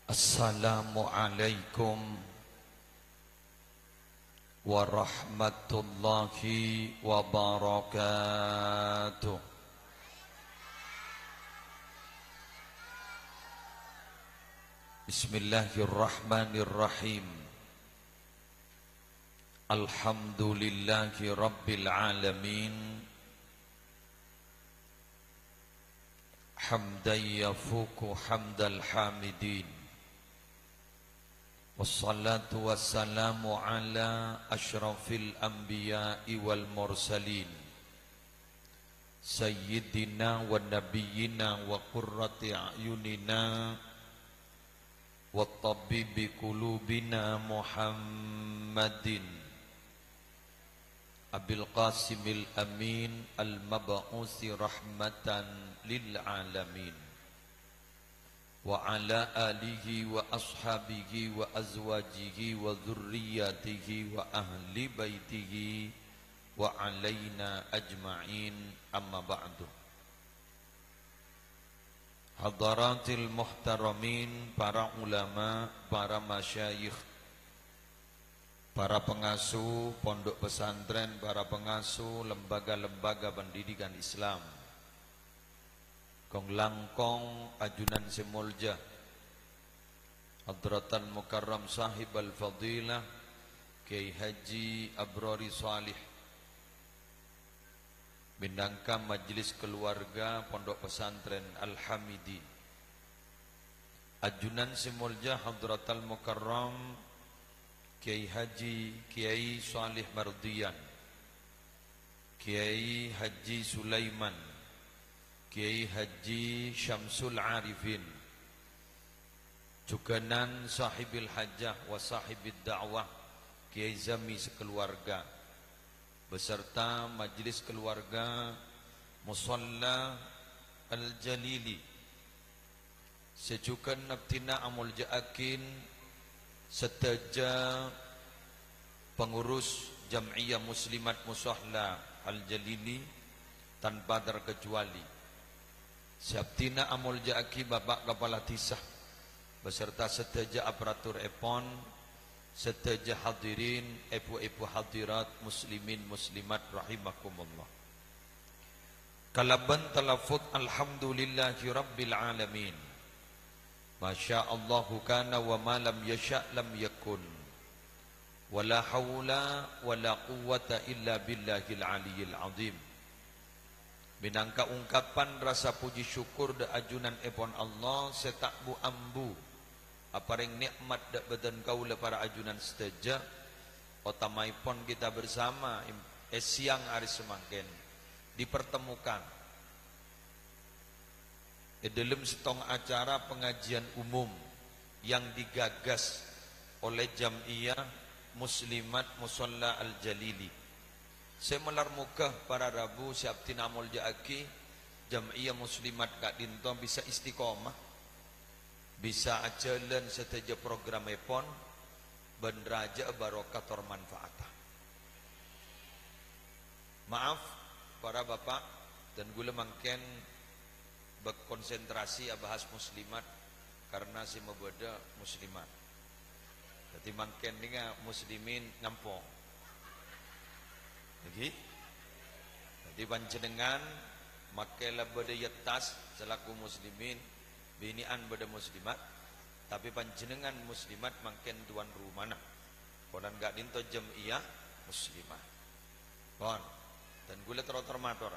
Assalamualaikum warahmatullahi wabarakatuh. Bismillahirrahmanirrahim. Alhamdulillahi rabbil alamin. Hamdan yafuku hamdal hamidin. Wassalatu wassalamu ala ashrafil anbiya'i wal mursalin Sayyidina wa nabiyyina wa qurrati a'yunina wa tabibi qulubina Muhammadin Abil Qasimil Amin al-mab'usi rahmatan lil alamin wa ala alihi wa ashabihi wa azwajihi wa dhurriyyatihi wa ahli baitihi wa alaina ajma'in, amma ba'du. Hadaratil muhtaramin, para ulama, para masyayikh, para pengasuh pondok pesantren, para pengasuh lembaga-lembaga pendidikan Islam, Kong Langkong Ajunan Semolja, Hadratan Mukarram Sahib Al-Fadilah Kiai Haji Abrori Salih, Bindangka Majelis Keluarga Pondok Pesantren Al-Hamidi, Ajunan Semolja Hadratal Mukarram Kiai Haji Kiai Salih Mardian, Kiai Haji Sulaiman, Kiai Haji Syamsul Arifin, Juganan Sahibil Hajah wa Sahibid Da'wah Kiai Zami sekeluarga, beserta majelis keluarga Musalla Al-Jalili, sejukan Nabtina Amul Ja'akin, seteja pengurus Jam'iyah Muslimat Musalla Al-Jalili tanpa terkecuali, Sabtina Amul Ja'aki Bapak Kepala Tisah beserta seteja aparatur EPON, seteja hadirin, ibu-ibu hadirat, muslimin muslimat rahimakumullah. Kalaban talafut alhamdulillahi rabbil alamin. Masya Allahu kana wa ma lam yasha' lam yakun. Wala hawla wala quwwata illa billahil aliyil azim. Minangka ungkapan rasa puji syukur da ajunan epon Allah setak bu ambu apareng nikmat da badan kaula para ajunan seteja otamaipon kita bersama siang hari semangken dipertemukan dalam setong acara pengajian umum yang digagas oleh Jam'iyah Muslimat Musalla Al-Jalili. Saya melar muka para Rabu Syabtin Amul Ja'aki Jam'iyah Muslimat Kak Dinto bisa istiqomah, bisa ajalan seteja program epon benraja barokah tor manfaatah. Maaf para bapak dan gula mangken berkonsentrasi bahas muslimat karena si mebeda muslimat. Jadi mangken dengan muslimin nampong. Jadi panjenengan makailah beda tas selaku muslimin binian beda muslimat, tapi panjenengan muslimat mangken tuan rumah nah konan gak dinto Jam'iyah Muslimah kon dan gula termator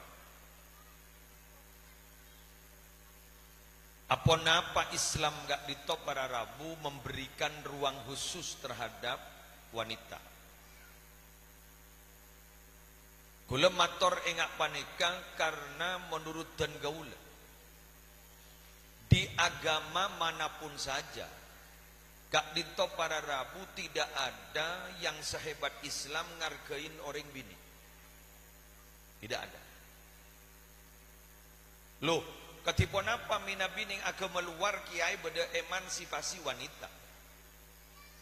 apa napa Islam gak ditop para Rabu memberikan ruang khusus terhadap wanita. Gula mator engak panika karena menurut dan gaula di agama manapun saja gak ditop para Rabu tidak ada yang sehebat Islam ngargain orang bini, tidak ada. Loh, ketipon apa minabining agama luar kiai beda emansipasi wanita,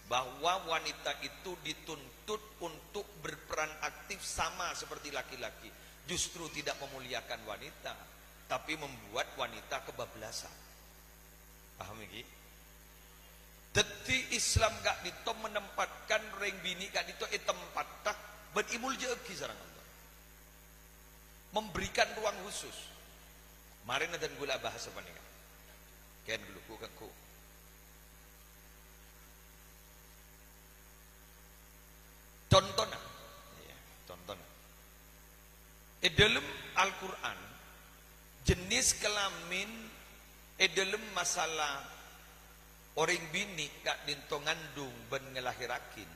bahwa wanita itu dituntut untuk berperan aktif sama seperti laki-laki, justru tidak memuliakan wanita tapi membuat wanita kebablasan. Paham ini? Deti Islam gak dito menempatkan reng bini gak dito tempat tak berimul jeki sarang Allah. Memberikan ruang khusus. Mari dan gula bahas apa nih kan? Kian dulu ku. Contohnya, ya, contohnya. Dalam Al-Quran jenis kelamin dalam masalah orang bini kak dinto ngandung ben ngelahirakin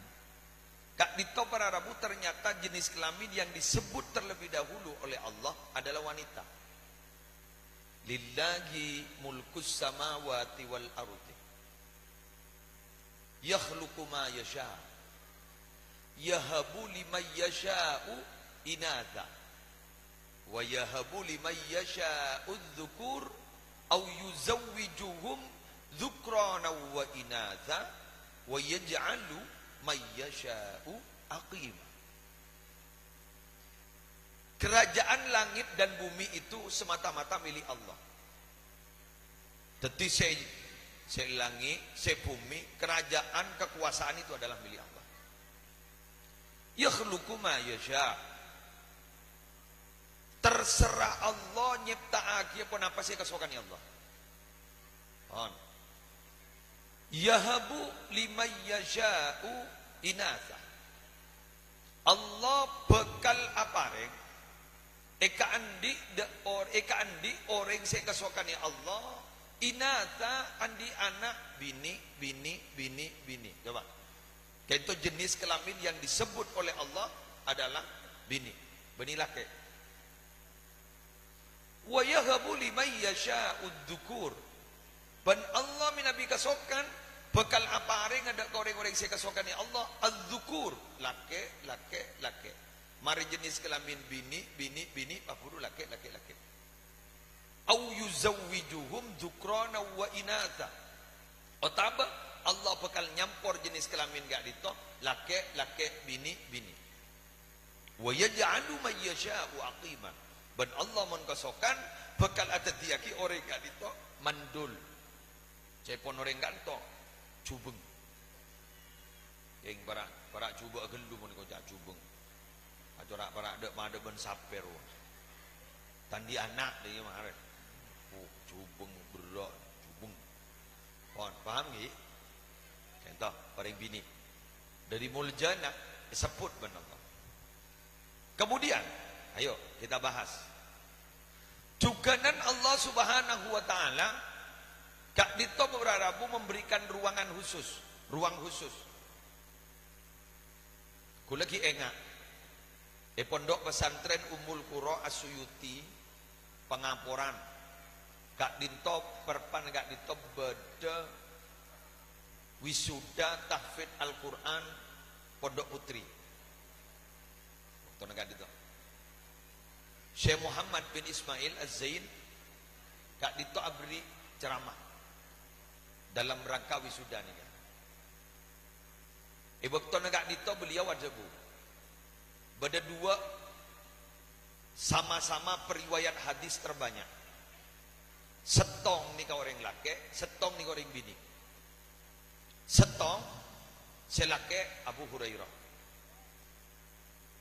kak dinto para rabu ternyata jenis kelamin yang disebut terlebih dahulu oleh Allah adalah wanita. Lillahi mulkus samawati wal ardi yakhluqu ma yasha yahabu liman yasha'u inatha wa yahabu liman yasha'u dhukur au yuzawwijuhum dhukrana wa inatha wa yaj'alu may yasha'u aqima. Kerajaan langit dan bumi itu semata-mata milik Allah. Jadi langit, bumi, kerajaan, kekuasaan itu adalah milik Allah. Yakhluqu ma yasha. Terserah Allah nyiptaake apa napa sih kesukaan Allah. On. Yahabu liman yasha'u inatha. Allah bekal apareng eka andi orang saya kesukaan Allah inatha andi anak bini. Coba. Itu jenis kelamin yang disebut oleh Allah adalah bini laki. Wa yahabu liman yasha'u dhukur. Dan Allah minabi kasokan bekal apa areng ada orang-orang saya kasokan ya Allah az-dhukur laki. Mari jenis kelamin bini papuru laki. Au yuzawwijuhum dhukrana wa inatha. Otaba Allah bekal nyampor jenis kelamin gak dito laki bini. Wa yaj'alu may yasha'u aqima. Dan Allah mengkasokan bekal ada tiaki orang gak dito mandul. Cepon orang gak dito cubeng. Yang para cuba gelu mun ko cubeng. Acara para dek made ben saper. Tandi anak dia mare. Cubeng berak cubeng. Paham nggih? Contoh paling bini. Dari muljana disebut ben Allah. Kemudian ayo kita bahas. Juganan Allah Subhanahu wa taala kak dito berarabu memberikan ruang khusus. Kulagi enggak. Pondok pesantren Ummul Qura As-Suyuti pengaporan kak dito perpan kak dito beda wisuda tahfidz Al-Quran Pondok Putri. Waktu kak dito Syekh Muhammad bin Ismail Az-Zain kak dito abri ceramah dalam rangka wisuda nih kan. Waktu kak dito beliau wajabu beda dua sama-sama periwayat hadis terbanyak. Setong nih kau orang laki, setong nih kau orang bini. Setong selake Abu Hurairah.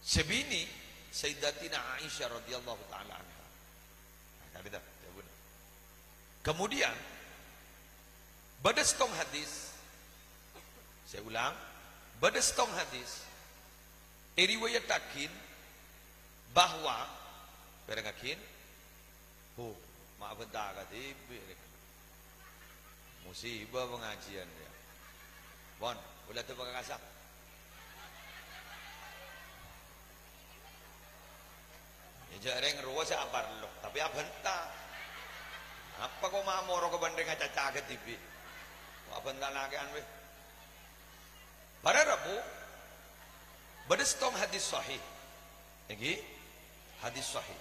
Sebini Sayyidatina Aisyah radhiyallahu taala anha. Kemudian pada setong hadis, saya ulang, pada setong hadis riwayatakin bahwa berengakin maaf bentar kati musibah pengajian dia. Bon, boleh tu pakai kasar. Jarang ruas saya abar loh, tapi apa entah. Apa kau mau moro ke bandeng aja caket TV? Apa entah lagi anwe. Pada Rabu pada setong hadis sahih. Lagi hadis sahih.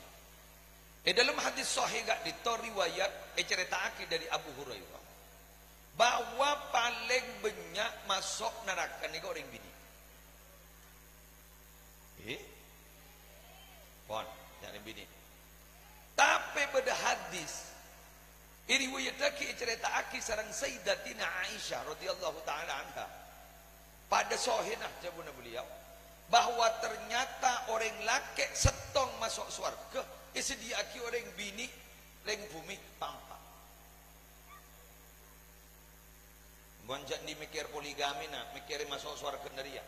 Dalam hadis sahih gak dito riwayat ceritaake dari Abu Hurairah bahwa paling banyak masuk neraka ni orang bini. Pon, jangan bini. Tapi pada hadis riwayat kita ki cerita aki sarang Sayyidatina Aisyah radhiyallahu taala anha. Pada sohinah jabuna beliau bahwa ternyata orang laki setong masuk surga isediaki orang bini leng bumi pampa. Bonjak di mikir poligami nak mikir masuk surga dari ya.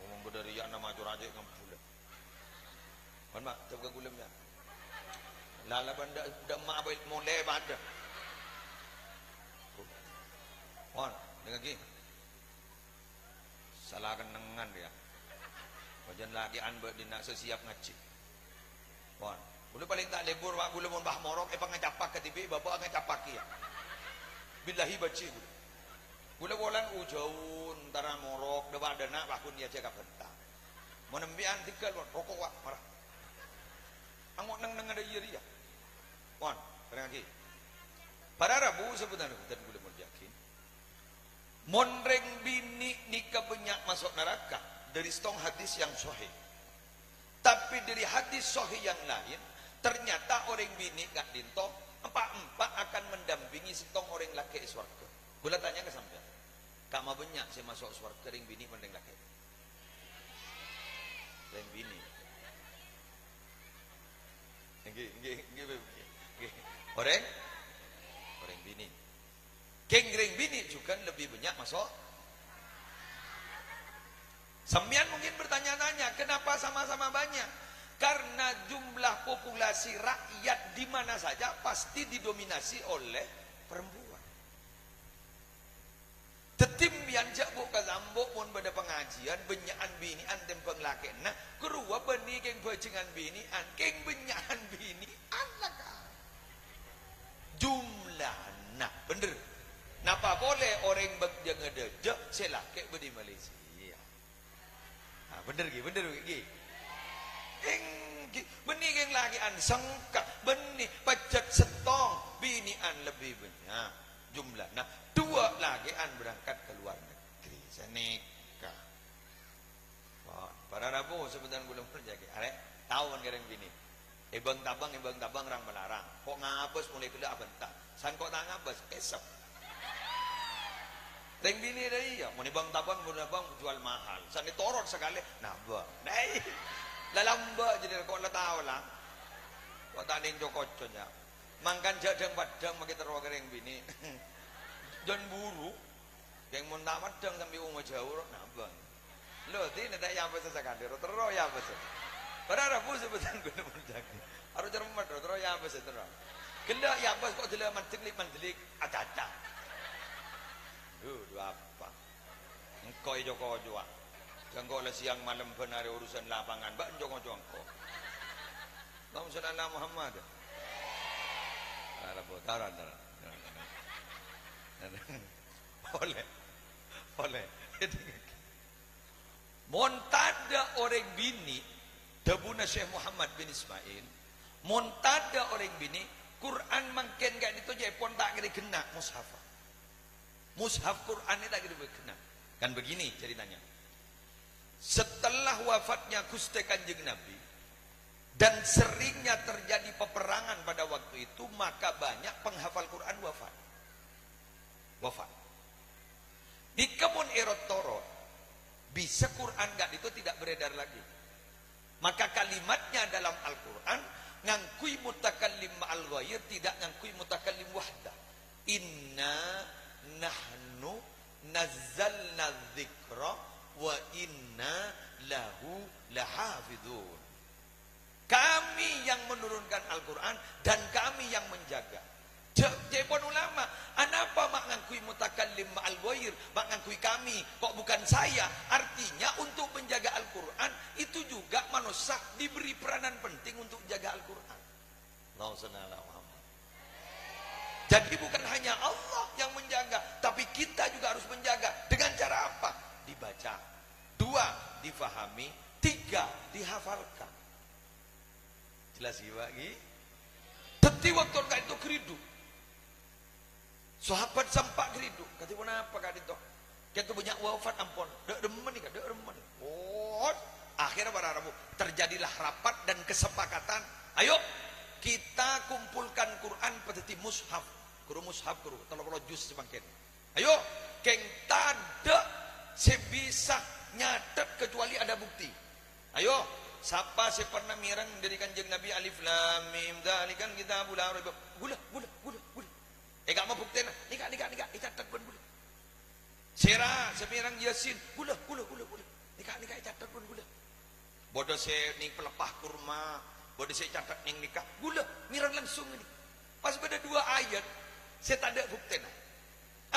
Ngomong dari ya nama juraje ngampula. Kan mak coba gulemnya. Lala banda dak mak baik mulai pada. Wan, dengar lagi. Salah kenangan dia. Wajan lagi anbe dina sesiap ngaji. Wan, boleh paling tak lebur wak boleh mun bah morok pangacapak ke tibi bapak ngacapak ya. Billahi baci boleh. Boleh bolan ujaun tara morok dewa dana bakun dia jaga bentang. Mun embian tikel rokok wak marah. Angok nang ada iya. Wan, barang lagi. Pada Rabu sebutan dan boleh mun yakin. Monreng bini nikah banyak masuk neraka dari setong hadis yang sahih. Tapi dari hadis sahih yang lain, ternyata orang bini gak dinto empat akan mendampingi setong orang laki surga. Gula tanya ke sampean, kama banyak saya masuk surga ring bini mending laki. Ring bini. Orang bini. Ring bini juga lebih banyak masuk. Sembian mungkin bertanya-tanya, kenapa sama-sama banyak? Karena jumlah populasi rakyat di mana saja pasti didominasi oleh perempuan. Tetimbian jak buka zambuk pun pada pengajian benyakan bini antem penglaki. Nah, kerua beni keng bajengan bini an keng benyakan bini anak. Jumlah nah bener. Napa boleh orang berjaga dejak selaki di Malaysia. Nah, bener gi. Benih yang lagi an sangka benih pajak setong binian lebih banyak jumlah. Nah, dua lagi an berangkat ke luar negeri senika. Wah, para Rabu sebutan belum terjadi. Are tahun gereng bini. Ibang tabang rang melarang. Kok ngapes mulai kedak bentak. San kok tak ngapes esep. Reng bini dari ya, mau ibang tabang jual mahal. San ditorot sekali nambah. Nei. Lalamba jadi kok la tahu lah. Kok tak ninjo koconya. Mangkan jadang padang maki terwa gereng bini. Jan buru. Yang mun tak padang sampai umur jauh nambah. Loh, ini tak yang apa sekali. Terus ya apa sih? Pada Rabu sebutan gue mau jaga. Harus cermat terus ya apa sih terus. Kena ya apa kok jelas mandelik ada. Dua apa? Engkau Joko Jua. Jangkau lah siang malam benar urusan lapangan. Mbak Joko. Tahu saudara Muhammad. Arab taran. Boleh. Montada orang bini dabuna Syekh Muhammad bin Ismail. Montada orang bini Quran mangken gak ditujai pon tak kena mushaf. Mushaf Quran ini tak kena. Kan begini ceritanya. Setelah wafatnya Gusti Kanjeng Nabi dan seringnya terjadi peperangan pada waktu itu, maka banyak penghafal Quran wafat. Di kebun Erot Torot bisa Quran gak itu tidak beredar lagi. Maka kalimatnya dalam Al-Quran ngangkui mutakallim ma'al ghair, tidak ngangkui mutakallim wahdah. Inna nahnu nazzalna dzikra wa inna lahu lahafidun. Kami yang menurunkan Al-Quran dan kami yang menjaga. Jepun ulama, anapa mak ngangkui mutakallim ma'al ghair, mak ngangkui kami, kok bukan saya? Artinya untuk menjaga Al-Quran itu juga manusia diberi peranan penting untuk jaga Al-Quran. Jadi bukan hanya Allah yang menjaga, tapi kita juga harus menjaga. Dengan cara apa? Dibaca. 2, difahami. 3, dihafalkan. Jelas lagi. Teti waktu itu keridu. Sahabat sampak keridu. Kata pun apa kata itu? Kita banyak wafat ampun. Dek demen ni, dek demen. Oh, akhirnya para Rabu terjadilah rapat dan kesepakatan. Ayo kita kumpulkan Quran seperti mushaf. kuru mushaf kuru tolong jus semakin. Ayo, keng tada sebisa nyatet kecuali ada bukti. Ayo, siapa saya pernah mirang dari kanjeng Nabi alif lam mim dzalikan kitabul la raiba. Gula. Gak mau bukti nah. Nikah catat pun gula. Sera semirang Yasin gula. Nikah catat pun gula. Bodoh saya ning pelepah kurma, bodoh saya catat ning nikah gula, mirang langsung ini. Pas pada 2 ayat saya tak ada bukti nah.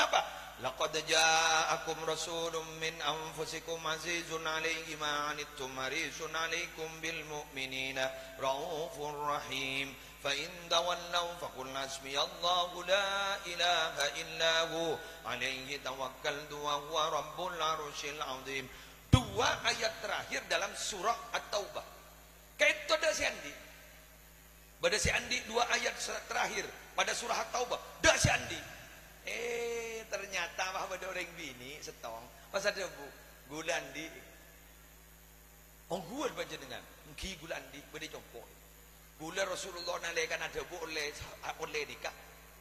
Apa? Laqad ja'akum rasulun min anfusikum azizun 'alaihi ma 'anittum harisun 'alaikum bil mu'minina raufur rahim. Fa in tawallaw faqul hasbiyallahu la ilaha illa hu 'alaihi tawakkaltu wa huwa rabbul 'arsyil 'azim. 2 ayat terakhir dalam surah At-Taubah. Kayak itu ada si Andi. Pada si Andi 2 ayat terakhir pada surah At-Taubah. Dak si Andi. Ternyata mah pada orang bini setong pas ada gulandi gula panjenengan ngki gulandi bade compok gula Rasulullah nalekan ada bu oleh nikah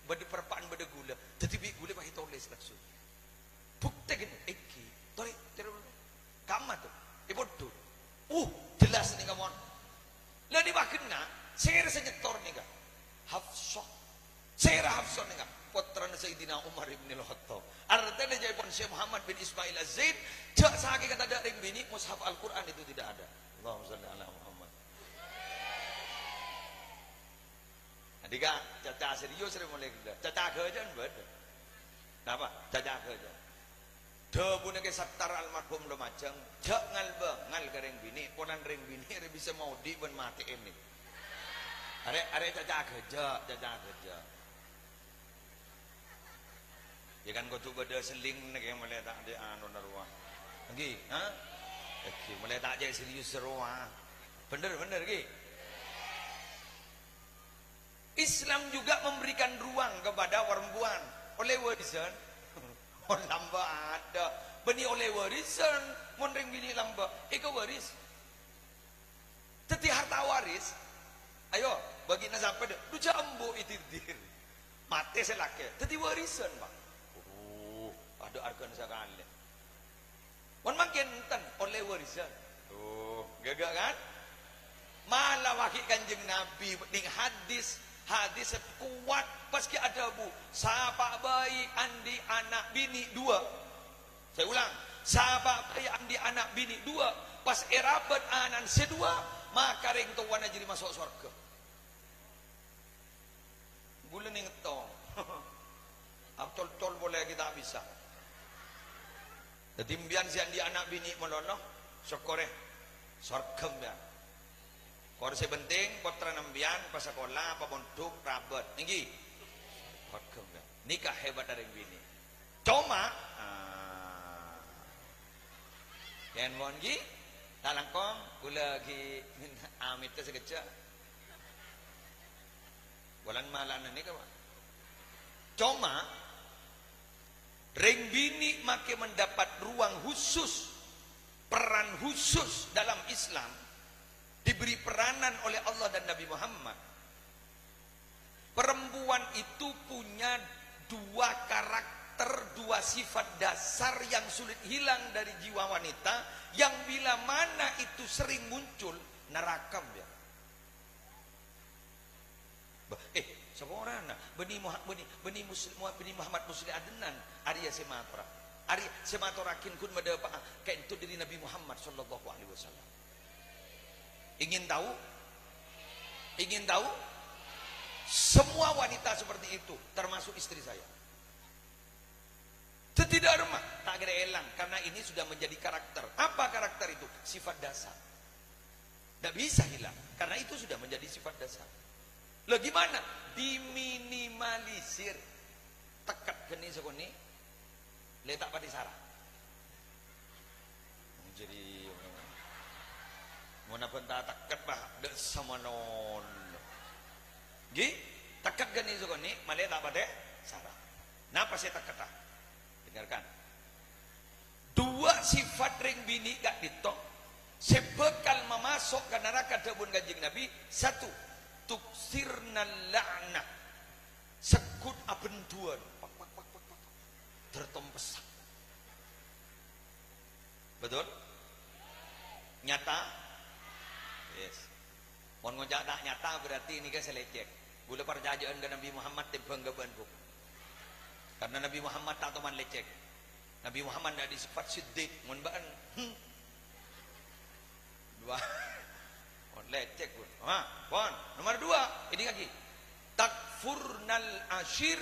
bade perpaan bade gula tetapi gula mah tulis langsung bukti gini iki tore kamma tuh bodoh jelas nih kamu lah di bakena saya senyetor nih kak Hafsah saya Hafsah nih kak putra Sayyidina Umar ibn al-Khattab. Artinya jaya pun Syekh Muhammad bin Ismail Az-Zaid, jak sakit kata ada ring bini mushaf Al-Quran itu tidak ada. Allahumma shalli ala Muhammad. Adika, caca serius sering mulai kita. Caca kerja buat. Napa? Caca kerja. Debune ke sattar almarhum lo macam, jak ngal ke ring bini, ponan ring bini ada bisa mau di ben mati ini. Are caca kerja. Ya kan kau tu beda seling nak yang mulai tak ada anu narwa. Lagi, ha? Lagi mulai tak jadi serius seruah. Bener lagi. Islam juga memberikan ruang kepada perempuan. Oleh warisan, lamba ada. Beni oleh warisan, mondeng bini lamba. Eko waris. Teti harta waris. Ayo, bagi nasabah deh. Lu jambu itir. Mati selake. Teti warisan, Pak. Ada arkan sekali. Wan makin tan oleh warisan. Gagak kan? Malah wakil kanjeng Nabi ning hadis kuat paski ada bu. Sahabat bayi andi anak bini 2. Saya ulang. Sahabat bayi andi anak bini 2. Pas erabat anan sedua maka ring tuan jadi masuk surga. Bulan ning tong. Tol boleh kita bisa. Jadi mbian sian di anak bini melonoh sokore sorgem ya. Kor sebenting putra nembian pas sekolah apa mondok rabat. Ninggi. Sorgem ya. Nikah hebat dari bini. Cuma yen mongi talangkong kula lagi amit ke sekejap. Bulan malam ini kawan. Cuma ring bini makin mendapat ruang khusus, peran khusus dalam Islam, diberi peranan oleh Allah dan Nabi Muhammad. Perempuan itu punya 2 karakter, 2 sifat dasar yang sulit hilang dari jiwa wanita, yang bila mana itu sering muncul nerakam dia. Seorang beni Muhammad Muslim Adnan Arya Sematra rakin kun madapa kayak itu dari Nabi Muhammad sallallahu alaihi wasallam. Ingin tahu semua wanita seperti itu termasuk istri saya. Tidak rumah tak kira elang karena ini sudah menjadi karakter. Apa karakter itu? Sifat dasar. Tidak bisa hilang karena itu sudah menjadi sifat dasar. Lah gimana? Diminimalisir. Tekat geni sekoni. Letak pada sarah. Jadi mana pun tak tekat bah dek sama non. Gi tekat geni sekoni maletak pada sarah. Napa saya tekat ah? Dengarkan. 2 sifat ring bini gak ditok. Sebekal memasuk ke neraka debun kanjeng Nabi. 1 tuksirna la'nah, sekut abenduan pak pak pak pak pak tertompesak. Betul? Nyata? Yes. Mon ngojak tak nyata berarti ini kan selecek. Gula perjajaan ke Nabi Muhammad tebang ke bantu. Karena Nabi Muhammad tak teman lecek. Nabi Muhammad tidak disifat siddiq. Mon baan. Dua. Mon lecek pun. Pon. Nomor 2. Ini lagi. Takfurnal ashir.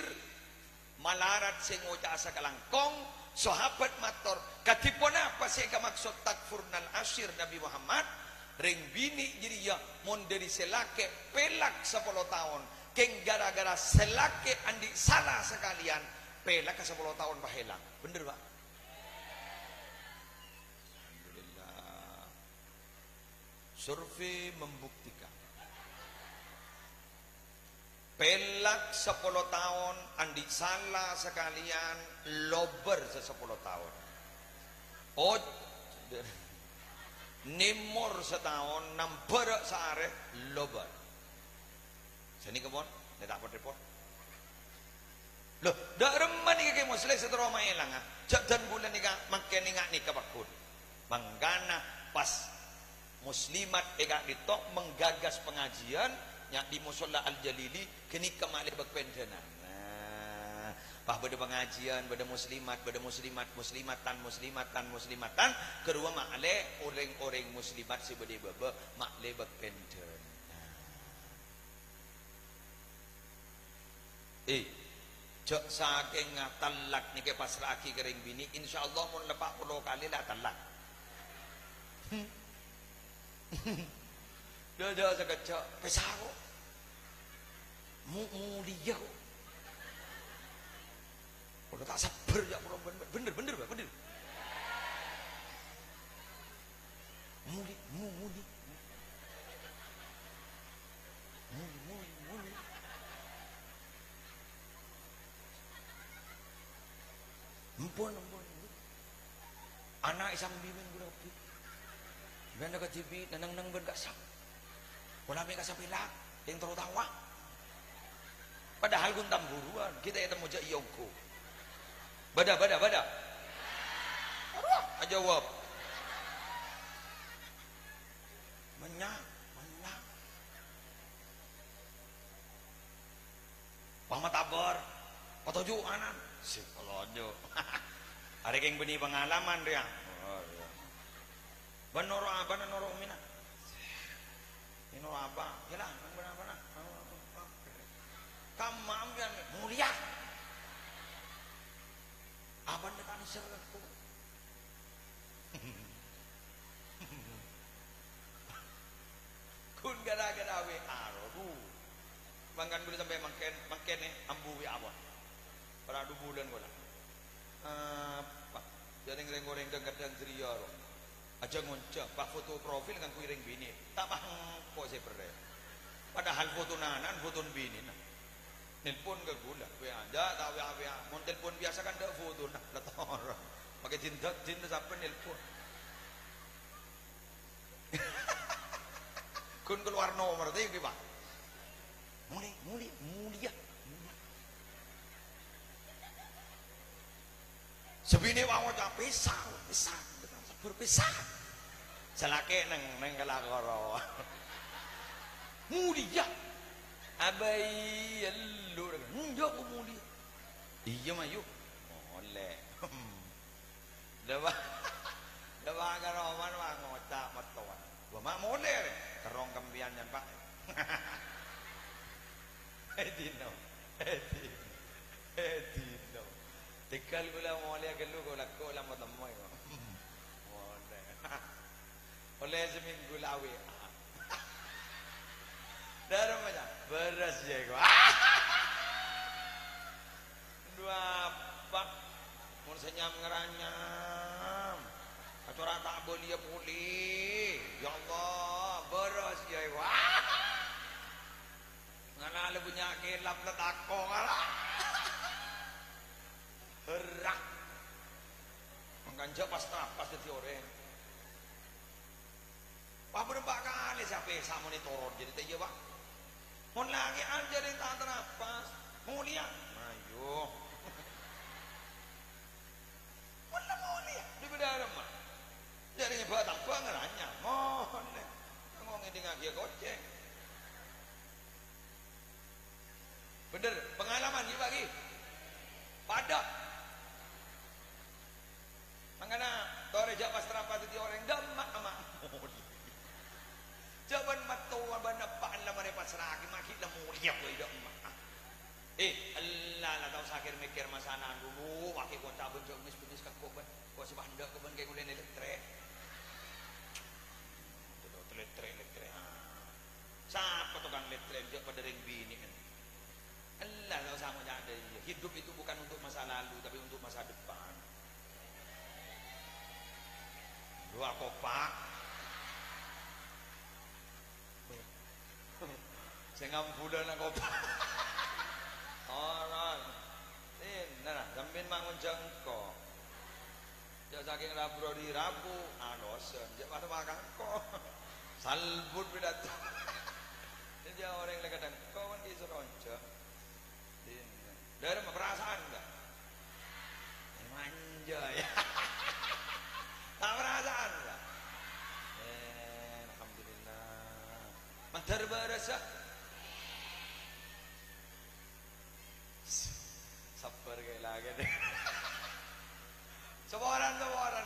Malarat sing ngojak asa kalangkong. Sahabat mator. Katipun apa sih maksud takfurnal ashir Nabi Muhammad? Ring bini jadi ya mon dari selake pelak 10 tahun keng gara-gara selake andi salah sekalian pelak ke 10 tahun bahelang. Bener Pak? Alhamdulillah. Survei membuktikan pelak 10 tahun andi salah sekalian lober 10 tahun. Oh nimor setahun namper saare lobar sini kebon dia tak repot loh dak reman iki muslim setero maelang jak dan bulan nika makin ngak nika bakun manggana pas muslimat ega ditok menggagas pengajian nyak di musalla Al Jalili kini kemale bekpendenan. Pah beda pengajian, beda muslimat, muslimatan, kedua makle orang-orang muslimat si beda bebe makle berpenden. Cek saking talak ni ke pasrah aki kering bini, insyaallah mun lepak 10 kali lah talak. Dah sekejap, pesau. Mulia. Kalau tak sabar ya bener Pak, bener. Muli. Ampun. Anak isang bimbing berapa? Benda ke TV, nang ben gak sap. Wala may kasapilang, yang terutawa. Padahal guntam buruan, kita ya temu jak iyongko. Bada. Jawab. Menyak. Pamatabor. Patojo anan. Si polojo. Hari keng beni pengalaman dia. Oh iya. Benoro apa noro mina? Ini apa? Yalah, nang benar. Kamu ambil mulia. Abang dekat serku. Kun gara-gara WA rodu. Mangkan boleh sampai makan ambu WA apa? Pada 2 bulan gula. Apa? Jadi goreng kadang ceria ro. Aja ngonca, pak foto profil kan kuiring bini. Tak paham kok saya pernah. Padahal foto nanan, foto bini nah. Nelpon ke gula, WA tak WA. Mau telepon biasa kan tak foto nah, letor. Pakai cinta siapa nelpon. Kun keluar nomor tadi gimana? Mulia. Sebini wawo tak pisah, berpisah. Selake neng kelakoro. Mulia. Abai elu ndak mulia. Iya mah yuk. Oleh. Dewa karoman mah ngocak metuan. Gua mak moleh kerong kembian jan Pak. Edino. Tikal gula moleh gelu gula ko lam moy. Moleh. Oleh seminggu lawe. Dalam aja beras ya gua. Dua pak mun senyam ngeranyam. Acara tak boleh pulih. Ya Allah, beras ya gua. Ngana le punya kelap letako kala. Herak. Menganja pas napas dadi orang. Pak berapa kali sampai sama ni turun jadi tak iya pak. Mon lagi aja yang tak ternapas. Mulia. Ayo. Mana mulia? Di bedara mah. Jadinya batang pengeranya. Mohon deh. Ngomong ini ngagi goceng. Bener, pengalaman ya bagi. Pada. Mangana tore japas terapat di orang damak ama. Jaban matawa bana paan la mare pasragi maki la mulia ko ida emak. Allah la tahu sakir mikir masana dulu pakai kota benjok bis ka ko ban. Ko si banda ko ban kay kulen elektrik. Tuh elektrik. Siapa tukang elektrik jok pada ring bini kan. Allah tahu sama ada. Hidup itu bukan untuk masa lalu tapi untuk masa depan. Dua kopak. Saya ngampudan nak kopak. Orang. Nah, sambil mangun jengkok. Jauh saking rabu di rabu, dosen. Jauh pada makan kok. Salbut pidato. Jadi orang yang kadang kau kan kisah ronco. Dari perasaan enggak? Manja ya. Tak perasaan enggak? Alhamdulillah. Mantar barasa. Sabar kayak lagi deh. Sebaran.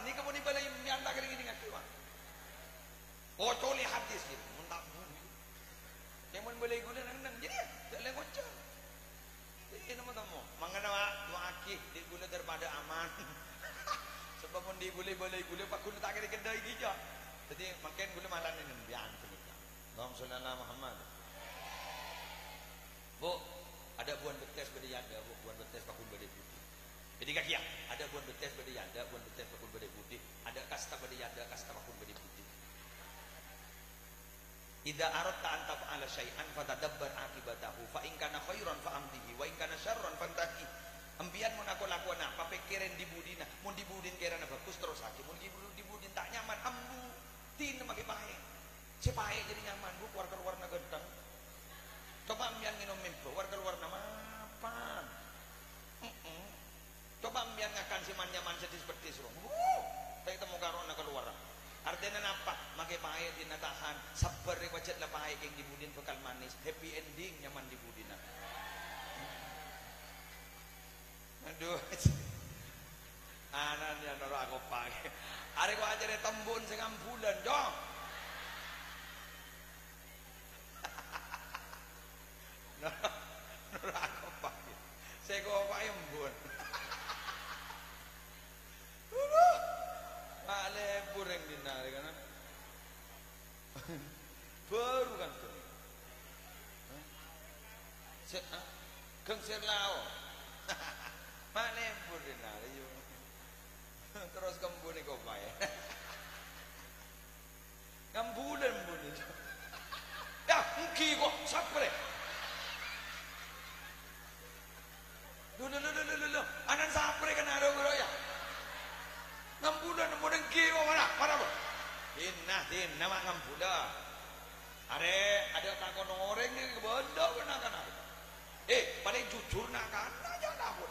Ni kamu ni balai nyanda kering ini ngaku mah. Oh coli hadis gitu. Mentang bumi. Yang mun balai guna nang jadi tak leh kocok. Ini nama-nama. Mangana tuaki di gula daripada aman. Sebab pun di gula pak gula tak kira kedai gija. Jadi makin gula malan ini bian kita. Allahumma sholli ala Muhammad. Bu, ada buan betes pada yanda, buan betes pakun pada putih. Jadi kaki ya, ada buan betes pada yanda, buan betes pakun pada putih. Ada kasta pada yanda, kasta pakun pada putih. Idza aradta an taf'ala syai'an fatadabbar akibatahu fa in kana khairan fa amdihi wa in kana syarran fantahi. Ambian mun aku lakukan apa pikirin di budina, mun di budin kirana bagus terus aki, mun di budin tak nyaman ambu tin make bae. Cepae jadi nyaman bu keluar-keluar na genteng. Coba ambian minum mimpi, keluar na mapan. Coba ambian ngakan si nyaman sedih seperti suruh. Tak temu karo na keluar. Artinya apa? Makai pahit di natahan, sabar wajat lah pahit yang dibudin bekal manis, happy ending nyaman di budina. Aduh, anaknya noro aku pakai. Hari kau aja deh tembun sengam bulan, jom. Noro aku pakai. Saya kau pakai embun. Lebur yang dinar kan baru kan tuh keng serlao mak lebur dinar yuk terus kembuni kau payah ngambulan buni ya mungkin kok sapre lo anan sapre kan ada guru ya ngambulan nemudeng kiwa mana bro? Dinah mak ngambulan. Ada takon orang ni benda kan. Paling jujur nak kan aja nak pun.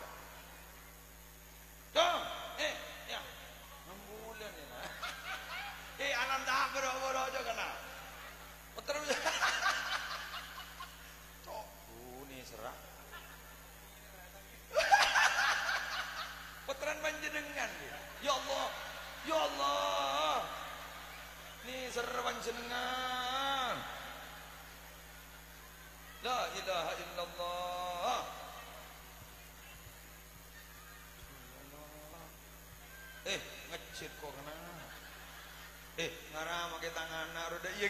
Dong, ya ngambulan ni lah. Alam tak bro aja kan. Terus. Tok, ni serah. Puteran panjenengan dia. Ya Allah ni serban jenengan la ilaha illallah ngecit kok kena ngarah pakai tangan roda iya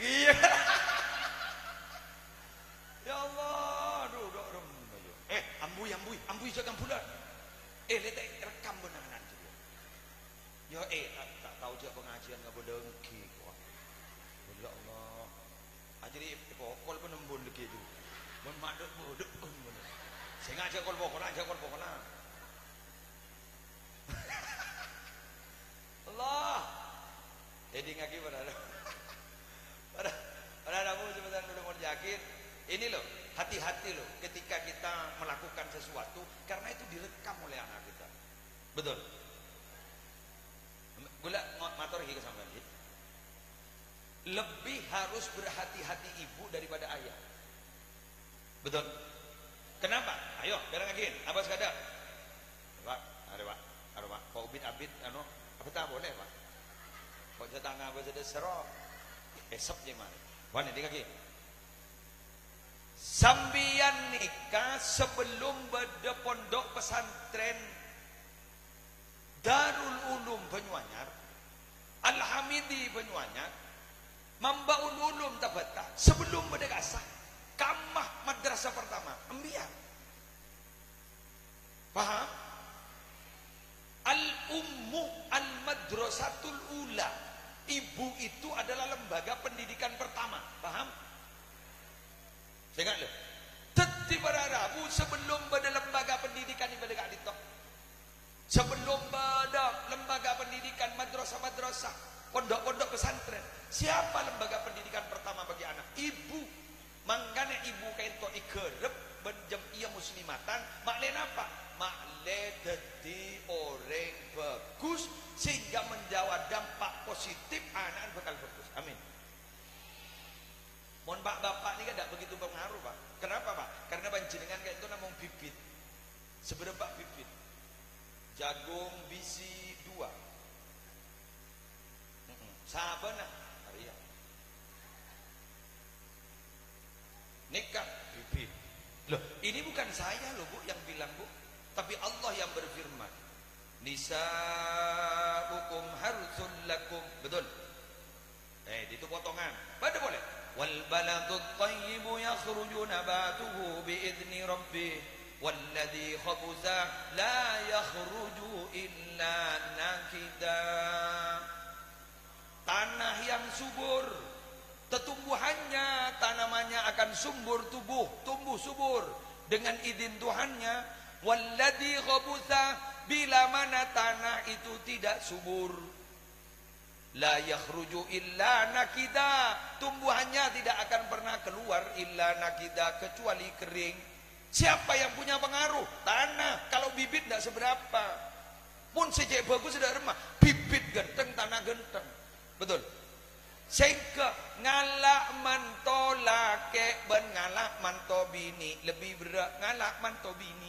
ya Allah duduk ambui jaga bulan letek rekam benangan ya tak tahu dia pengajian nggak berdengki kok. Ya Allah. Ajari pokol penembun lagi tu. Mun madut bodok pun bener. Saya ngajak kol pokol lah. Allah. Jadi ngaki pada kamu sebentar dulu mau yakin. Ini loh, hati-hati loh ketika kita melakukan sesuatu karena itu direkam oleh anak kita. Betul. Gula matur iki sampean. Lebih harus berhati-hati ibu daripada ayah. Betul. Kenapa? Ayo, bareng apa sekadar? Pak, ada Pak. Ada Pak. Kok ubit abit apa tak boleh, Pak? Kok jatang apa jadi serok? Esok je mari. Wan ini kaki. Sambian nikah sebelum beda pondok pesantren Darul Ulum Banyuanyar, Al-Hamidi Banyuanyar, Mambaul Ulum Tabata, sebelum berdekasah kamah madrasah pertama embiar. Paham? Al-Ummu Al-Madrasatul Ula, ibu itu adalah lembaga pendidikan pertama. Paham? Dengar loh. Teti berarabu sebelum pada lembaga pendidikan ibadah kali tok. Sebelum pada lembaga pendidikan madrasah-madrasah, pondok-pondok pesantren, siapa lembaga pendidikan pertama bagi anak? Ibu. Mangkane ibu kaito ikerep benjem ia muslimatan, maklen apa? Maklen dadi orang bagus sehingga menjawab dampak positif anak bakal bagus. Amin. Mohon Pak Bapak ini kan tidak begitu pengaruh Pak. Kenapa Pak? Karena panjenengan kayak itu namung bibit. Seberapa bibit? Jagung bisi 2. Sabana Arya. Nikah bibit. Loh, ini bukan saya loh Bu yang bilang Bu, tapi Allah yang berfirman. Nisa'ukum harsul lakum. Betul. Itu potongan. Pada boleh. Wal baladut thayyibu yakhruju nabatuhu biidzni rabbih walladzi khabutha la yakhruju illa nakida. Tanah yang subur, tetumbuhannya, tanamannya akan tumbuh subur dengan izin Tuhannya. Walladzi khabutha, bila mana tanah itu tidak subur, la yakhruju illa nakida, tumbuhannya tidak akan pernah keluar illa nakida, kecuali kering. Siapa yang punya pengaruh? Tanah. Kalau bibit tidak seberapa, pun sejak bagus sudah remah, bibit genteng, tanah genteng. Betul. Sehingga ngalak manto lake ben ngalak manto bini lebih berat ngalak manto bini.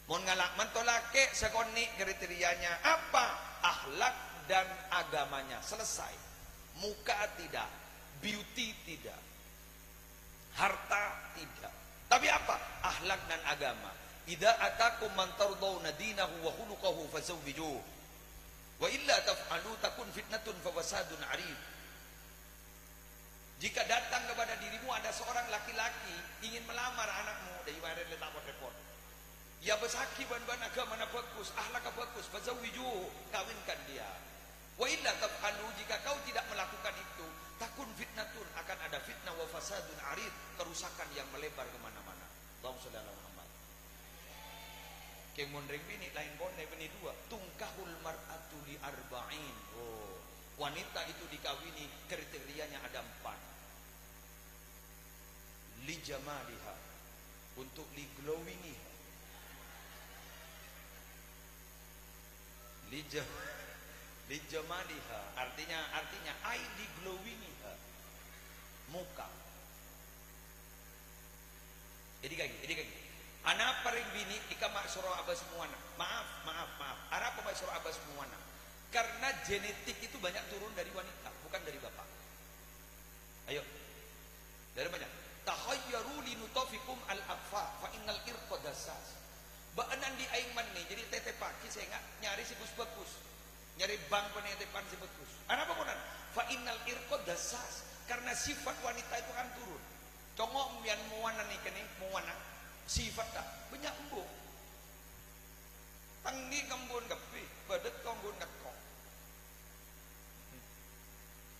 Mau ngalak manto lake sekoni kriterianya apa? Akhlak dan agamanya. Selesai. Muka tidak, beauty tidak, harta tidak, tapi apa? Akhlak dan agama. Idza atakum man tardawna dinahu wa khuluquhu fazawwijuhu wa illa taf'alu takun fitnatun fa fasadun 'arid. Jika datang kepada dirimu ada seorang laki-laki ingin melamar anakmu, dari mana letak repot. Ya besaki ban-ban agamanya bagus, akhlaknya bagus, fazawwijuhu, kawinkan dia. Wa illa taf'alu, jika kau tidak melakukan itu, takun fitnatun, akan ada fitnah wa fasadun 'arid, kerusakan yang melebar kemana-mana. Allahumma shalli ala Muhammad. Keng mondreng bini lain bonai bini 2, tungkahul mar'atu li arba'in. Oh, wanita itu dikawini kriterianya ada 4. Li jamaliha, untuk li glowingiha. Li jamaliha artinya ai li glowingiha, muka. Jadi kaki. Anak paring bini ika mak surah abah semuanya. Maaf. Anak mak surah abah semuanya. Karena genetik itu banyak turun dari wanita, bukan dari bapak. Ayo. Dari banyak. Takhayyaru linutafikum al-aqfa fa innal irqa dasas. Baanan di aing man nih, jadi tete pagi saya enggak nyari si bagus. Nyari bang penetepan si bagus. Anak apa kunan? Fa innal irqa dasas. Karena sifat wanita itu kan turun. Congok mian muwana nih kene, muwana. Sifat dah banyak embung. Tanggi kembun kepi, badet kembun nekok.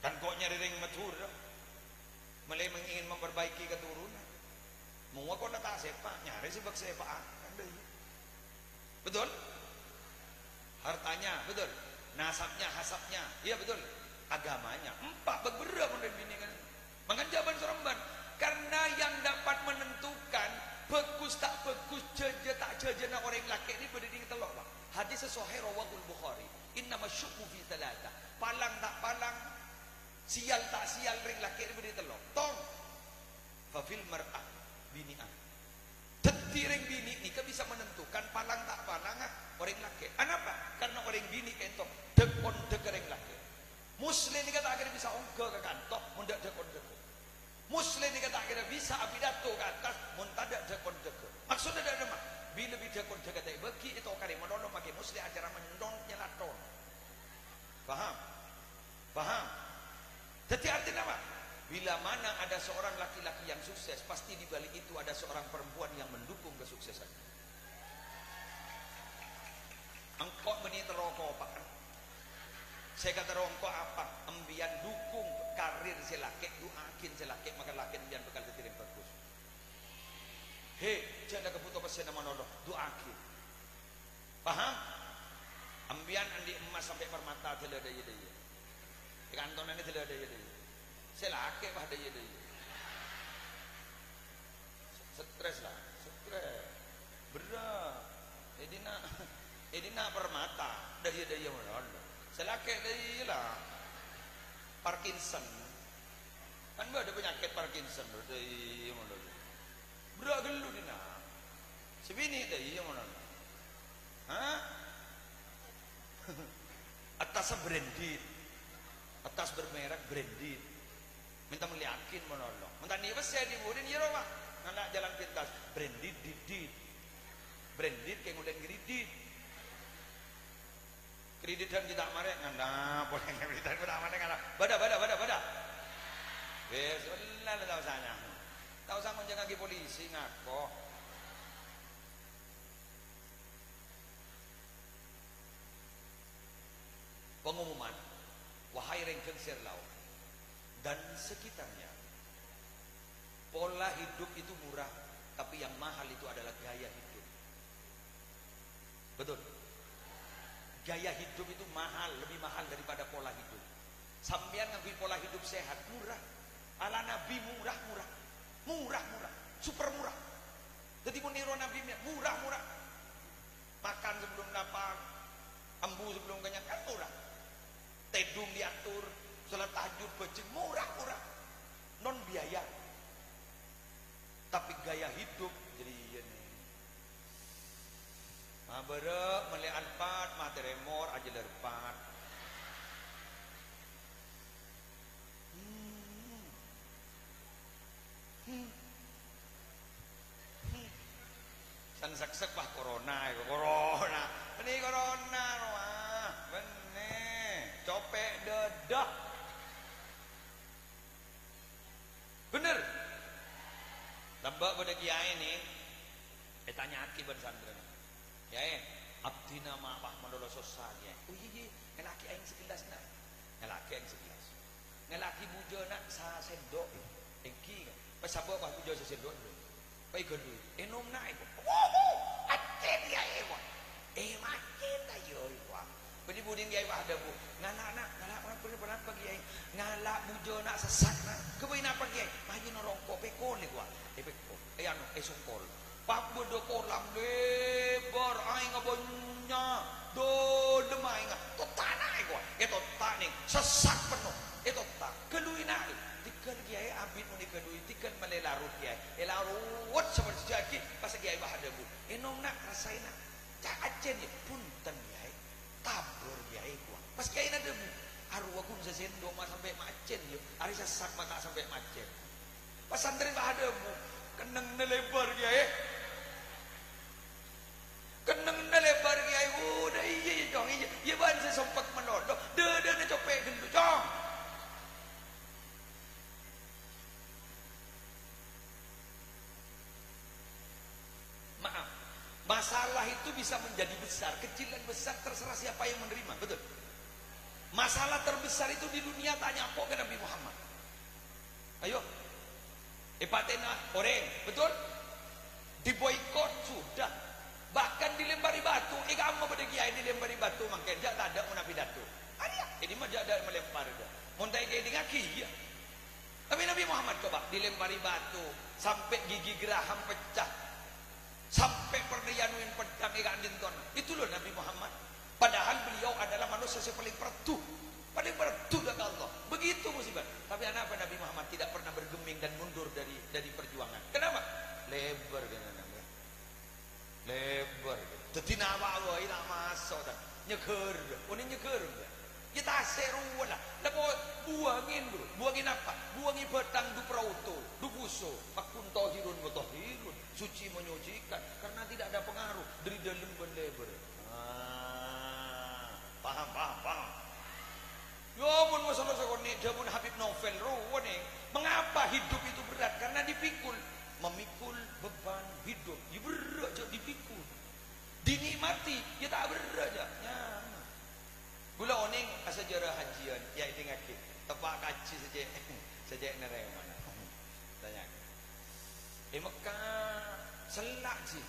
Kan kok nyari ring matur. Mulai ingin memperbaiki keturunan. Mau kok tak sepak, nyari sebab sepak kan deh. Betul? Hartanya, betul. Nasabnya, hasabnya, iya betul. Agamanya, 4 beberapa bini kan. Makan jaban seremban. Karena yang dapat menentukan Bagus tak bagus, jeje tak jeje nak orang laki ni berdiri telok lah. Hadis sahih rawahul Bukhari. Innama syuku fi thalatha. Palang tak palang, sial tak sial ring laki ni berdiri telok. Tong. Fa fil mar'ah bini'ah. Ring bini ni kan bisa menentukan palang tak palang orang laki. Kenapa? Karena orang bini kentok dekon dek orang laki. Muslim ni kata akhirnya bisa ongke ke kantor, mundak dekon dek. Muslim ni kata akhirnya bisa abidato ke atas, muntadak dekon dek. Maksudnya ada apa? Bila dekon dek tak bagi itu kali menolong makin muslim acara mendon nyelaton. Faham? Faham? Jadi artinya apa? Bila mana ada seorang laki-laki yang sukses, pasti di balik itu ada seorang perempuan yang mendukung kesuksesan. Engkau menit rokok pak. Saya kata rokok apa? Embian dukung karir si laki, doakin si laki, maka laki embian bakal terkirim bagus. Hei, jangan kebutuh pesen nama noloh, doakin. Paham? Embian andi emas sampai permata tidak ada ya dia. Di kantonnya ini tidak ada ya dia. Saya laki pada dia. Stres lah, stres. Berat. Edina permata daya mana? Saya laki daya lah. Parkinson. Kan ada penyakit Parkinson daya mana? Berat gelu dina. Sebini daya mana? Hah? Atas branded. Atas bermerek branded. Minta meliakin menolong. Minta nih pas saya diburin ya roh, anak jalan pintas. Branded didit. Branded kayak ngulen kredit. Kreditan kita marek nganda, boleh kreditan kita marek nganda. Bada. Wes, lah tahu sana. Tahu sama jangan ke polisi ngako. Pengumuman, wahai rengkeng serlau dan sekitarnya, pola hidup itu murah, tapi yang mahal itu adalah gaya hidup. Betul. Gaya hidup itu mahal, lebih mahal daripada pola hidup. Sampean ngambil pola hidup sehat, murah. Ala Nabi murah, super murah. Jadi meniru Nabi murah. Makan sebelum lapar, ambu sebelum kenyang kan murah. Tedung diatur, salat tahajud bejeng murah, non biaya. Tapi gaya hidup jadi ini. Mabere melihat pat, materi mor aja lerpat. San saksek bah corona. Ini corona wah, bener. Copek dedah. Bener. Lembak pada kiai ini, tanya aki bersandra. Kiai, abdi nama Pak Mandolo Sosa ya. Oh iya, ngelaki aing sekilas nak. Ngelaki aing sekilas. Ngelaki bujo nak sa sendok. Engki kan. Pas sabo bah bujo sa sendok. Pai gondu. Enom nak iku. Wow, acet ya ewa. Makin ayo iwa. Beli budin kiai bah ada bu. Ngalak pernah kiai. Ngalak bujo nak sesak nak. Kebain apa kiai? Maju norongko pekol ni gua. Pekol. Anu songkol. Pak bodo kolam lebar aing abonya do demai nga to tanah gua itu tak ning sesak penuh itu tak keluin ai tikan kiai abid muni kedui tikan melelarut kiai elarut seperti jaki pas kiai bahada bu enom nak rasaina cak acen punten kiai tabur kiai gua pas kiai na debu arwah kun sesendo mah sampai macen yo ari sesak mah tak sampai macen pas santri bahada bu keneng lebar kiai keneng lebar kiai udah iya jong iya ban saya sempat menodok de copek dulu jong maaf masalah itu bisa menjadi besar kecil dan besar terserah siapa yang menerima betul masalah terbesar itu di dunia tanya kok ke Nabi Muhammad ayo Ipatena orang betul diboikot sudah bahkan dilempari batu kamu pada kiai dilempari batu makanya tak ada munafik datu ini mah tidak ada melempar dah montai kiai dengan kia tapi Nabi Muhammad coba dilempari batu sampai gigi geraham pecah sampai perdayanuin pedang ikan dinton. Itu loh Nabi Muhammad. Padahal beliau adalah manusia yang paling pertuh dengan Allah. Begitu musibah. Tapi kenapa Nabi Muhammad tidak pernah bergeming dan mundur dari perjuangan? Kenapa? Lebar kan namanya. Lebar. Jadi nama Allah ini masuk dah. Nyeker. Ini nyeker. Kita seru lah. Lepas buangin bro. Buangin apa? Buangin petang du prauto, du buso. Akun tohirun mutahhirun. Suci menyucikan. Karena tidak ada pengaruh dari dalam lebar. Paham. Ya ampun masalah sekoni, dia pun Habib Novel nih. Mengapa hidup itu berat? Karena dipikul. Memikul beban hidup. Ya berat aja dipikul. Dinikmati, ya tak berat aja. Nyaman. Gula oning sejarah hajian, ya ini ngaki. Tepak kaji saja nereman. Tanya. Mekah selak sih.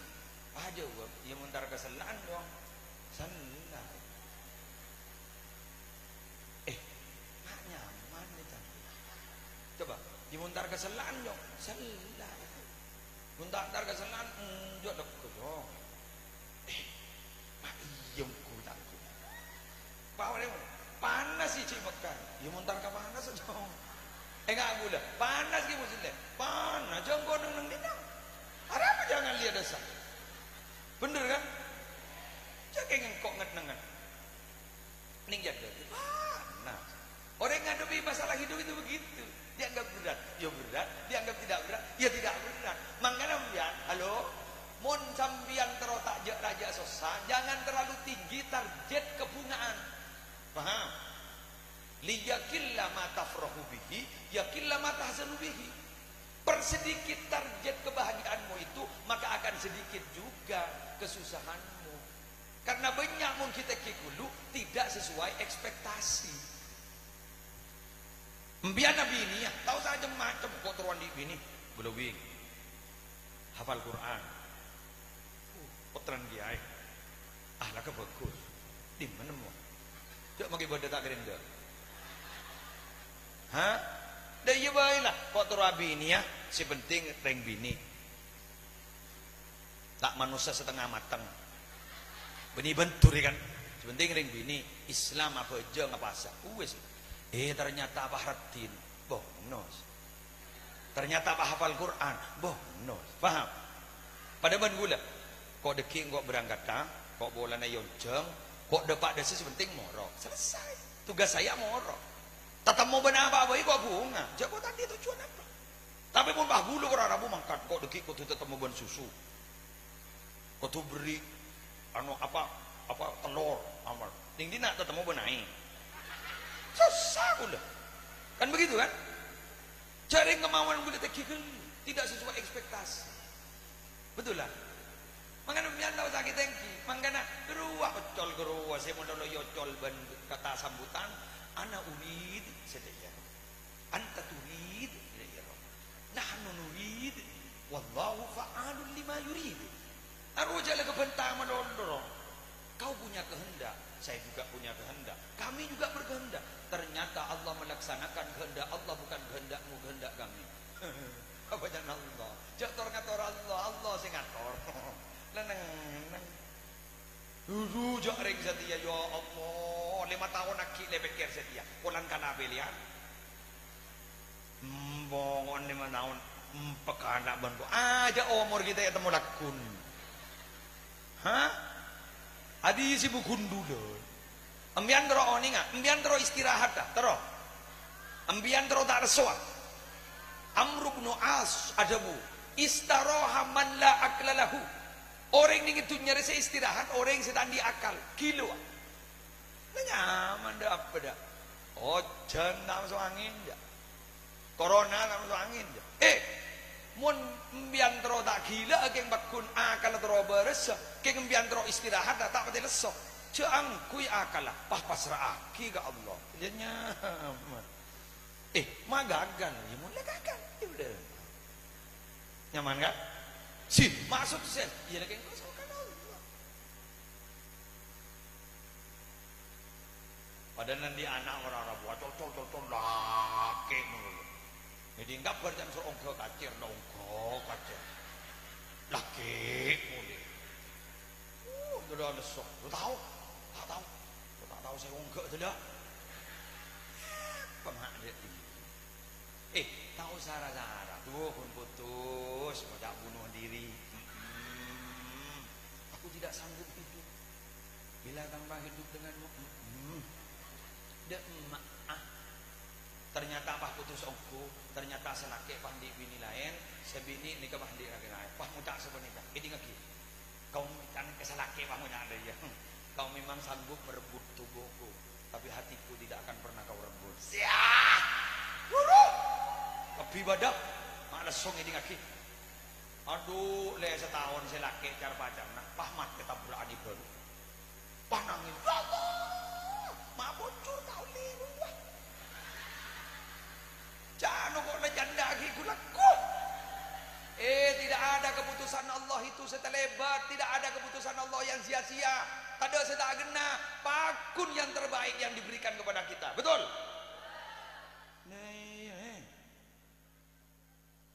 Aja gua, ya muntar ke selaan doang. Selak. Mak nyaman nih tadi. Coba, ya muntar ke selaan dong. Selak. Muntar ke selaan, jauh deket dong. Mak iyem ku tangku. Panas sih cik Mekah. Ya muntar ke panas aja. Enggak gula. Panas ki muslim. Panas jangan kau neng dinang. Ada apa jangan lihat dasar. Bener kan? Jangan ngengkok nget-nengan. Ning jaga. Panas. Orang yang ngadepi masalah hidup itu begitu. Dianggap berat, ya berat. Dianggap tidak berat, ya tidak berat. Makanya sampean, halo, mun sampean terotak raja sosa, jangan terlalu tinggi target kebungaan. Paham? Liyakilla ma tafrahu bihi, yakilla ma tahzanu bihi. Persedikit target kebahagiaanmu itu, maka akan sedikit juga kesusahanmu. Karena banyak mun kita kikulu tidak sesuai ekspektasi. Mbian Nabi ini ya, tahu saja macam kok teruan di bini, glowing, hafal Quran, potran dia, ahlaknya bagus, di mana mau? Coba pakai ibadah tak gerenda, hah? Dah iya baiklah, kok teruan bini ya, si penting reng bini, tak manusia setengah matang, bini bentur kan, sepenting reng bini, Islam apa aja nggak pasang, sih. Ternyata apa haratin, bonus. Ternyata apa hafal Quran, bonus. Paham? Pada ban gula, kok deki kok berangkat kah? Kok bola na yonceng? Kok depak desi sepenting moro. Selesai. Tugas saya moro. Tetap mau benar apa kok bunga. Jago tadi tujuan apa? Tapi pun bah bulu orang rabu mangkat. Kok deki kok tetap mau ban susu. Kok tu beri anu apa telur amal. Tinggi nak tetap mau benaik. Susah pula. Kan begitu kan? Cari kemauan boleh tekikul tidak sesuai ekspektasi. Betul lah. Mangana pian tahu sakit tengki. Mangana gerua saya mau dolo yocol ban kata sambutan ana urid sedaya. Anta turid ya Rabb. Nahnu nurid wallahu fa'alun lima yurid. Arujala kebentang mandoro. Kau punya kehendak, saya juga punya kehendak. Kami juga berkehendak. Ternyata Allah melaksanakan kehendak Allah, bukan kehendakmu, kehendak kami. Apa jangan Allah? Jator ngator Allah sing ngator. Leneng. Dulu jak ring setia ya Allah, 5 tahun aki lebekir setia. Kolan kana belian. Bongon 5 tahun pekana bantu. Aja umur kita ya temu lakun. Hah? Adi si bukun dulu. Ambian tero oni nggak? Ambian tero istirahat dah, tero. Ambian tero tak resuah. Amr bin As adabu. Istaroha man la aklalahu. Orang yang itu nyari saya istirahat, orang yang sedang di akal. Kilo. Nyaman dah apa dah? Oh, jangan masuk angin dah. Corona tak masuk angin dah. Mun mbian tero tak gila geng bakun akal tero beres geng mbian tero istirahat tak pati leso ceang kui akal pah pasrah aki ke Allah jadinya magagan ya mulai gagan ya udah nyaman kan sih masuk sen ya geng masukkan Allah padahal nanti anak orang Arab col laki jadi enggak berjam seongko kacir dongko kacir Laki mulai. Sudah lesok. Lu tahu? Tak tahu. Lu tak tahu saya enggak tidak. Pemak dia. Tahu Sarah. Tuh pun putus, mau tak bunuh diri. Aku tidak sanggup hidup. Bila tambah hidup denganmu. Ternyata apa putus aku, ternyata selaki pandi bini lain, sebini nikah pandi laki lain. Wah muda sebenarnya. Ini lagi. Kau minta keselaki pahmu ada ya. Kau memang sanggup merebut tubuhku, tapi hatiku tidak akan pernah kau rebut. Siap. Guru. Tapi badak, malas song ini lagi. Aduh, le setahun selaki cara pacar nak pahmat kita berani baru. Panangin. Mak bocor kau liru. Jangan kok janda lagi kulaku. Tidak ada keputusan Allah itu setelebat, tidak ada keputusan Allah yang sia-sia. Kada sedak gena, pakun yang terbaik yang diberikan kepada kita. Betul?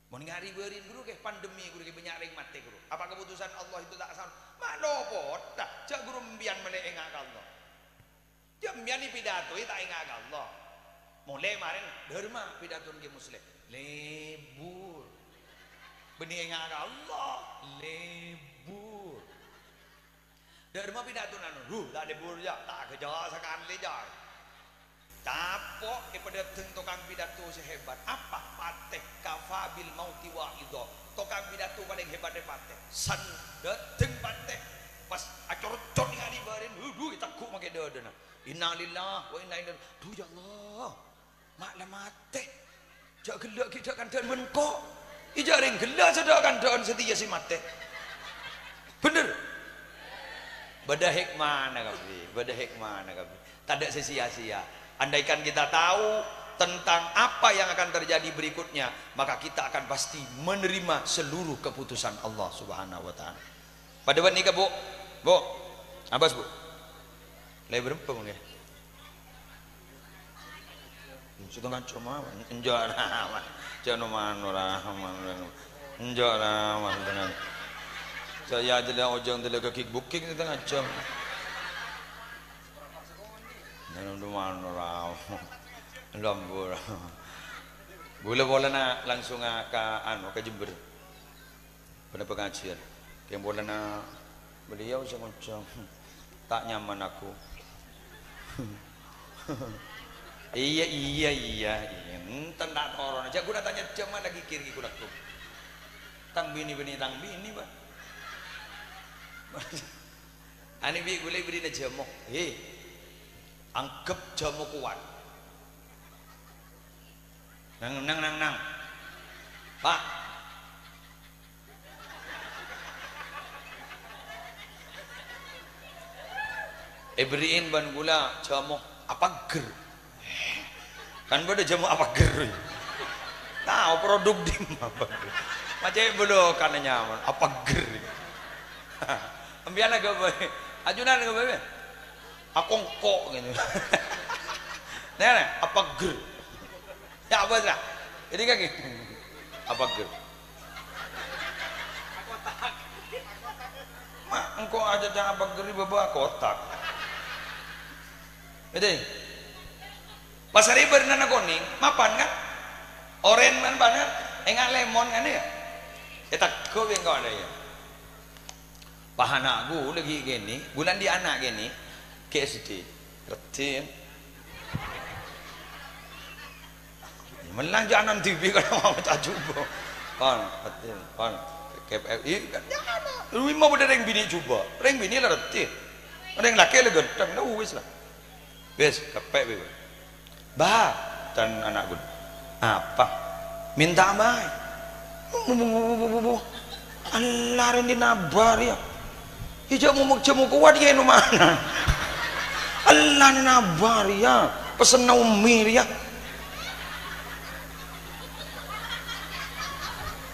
Mau ngari berin guru ke pandemi guru ke penyaring mati guru. Apa keputusan Allah itu tak sama? Manopot dah. Jak guru membian melek engak Allah. Jak membian pidato tak engak Allah. Mulai kemarin derma pidato ke muslim lebur benih engak Allah lebur derma pidato nanu tak lebur ya tak kejar sekali jar capok pada tukang pidato sehebat apa pateh kafabil mauti wa'idho tukang pidato paling hebat deh pateh san deteng pateh pas acor-cor ngari barin takut makai dodana innalillah wa inna ilaihi duh ya Allah maklah mati jak gelak kita kan dan menkok ijaring gelak sudah kan dan setia si mati bener bada hikmah nak kabi bada hikmah nak kabi tak ada sia-sia andaikan kita tahu tentang apa yang akan terjadi berikutnya maka kita akan pasti menerima seluruh keputusan Allah Subhanahu wa taala. Pada waktu nikah bu Abbas bu lagi berapa mungkin setengah cuma enjak lah jangan manora enjak lah dengan saya adalah ojang adalah kaki booking setengah jam jangan manora lambur boleh nak langsung ke Jember pada pengajian yang boleh nak beliau macam tak nyaman aku iya enten tak toron aja gua tanya jam mana kikir ki kulak tuh tang bini pak ani bi gulai beri na jamu anggap jamu kuat nang pak beriin ban gula jamu apa ger kan pada jamu apa ger tahu produk dim apa ger macam belum kan nyaman apa ger ambian agak baik ajunan agak baik aku kok gitu nah apa ger ya apa sih jadi kaki apa ger mak engkau aja jangan apa ger bawa kotak itu pasar ibar nana kuning mapan kan oren man banget enggak lemon kan ya tak kau yang kau ada ya pahana aku lagi gini bulan di anak gini ke SD retin melang jangan TV kalau mau tak coba kan retin kan KPI kan jangan lu mau pada reng bini coba reng bini lah retin reng laki lah genteng dah wis lah wis KPI bah dan anak gue apa minta mai Allah rendi nabar ya hijau mumuk jemu kuat dia nu mana Allah nabar ya pesen naumir ya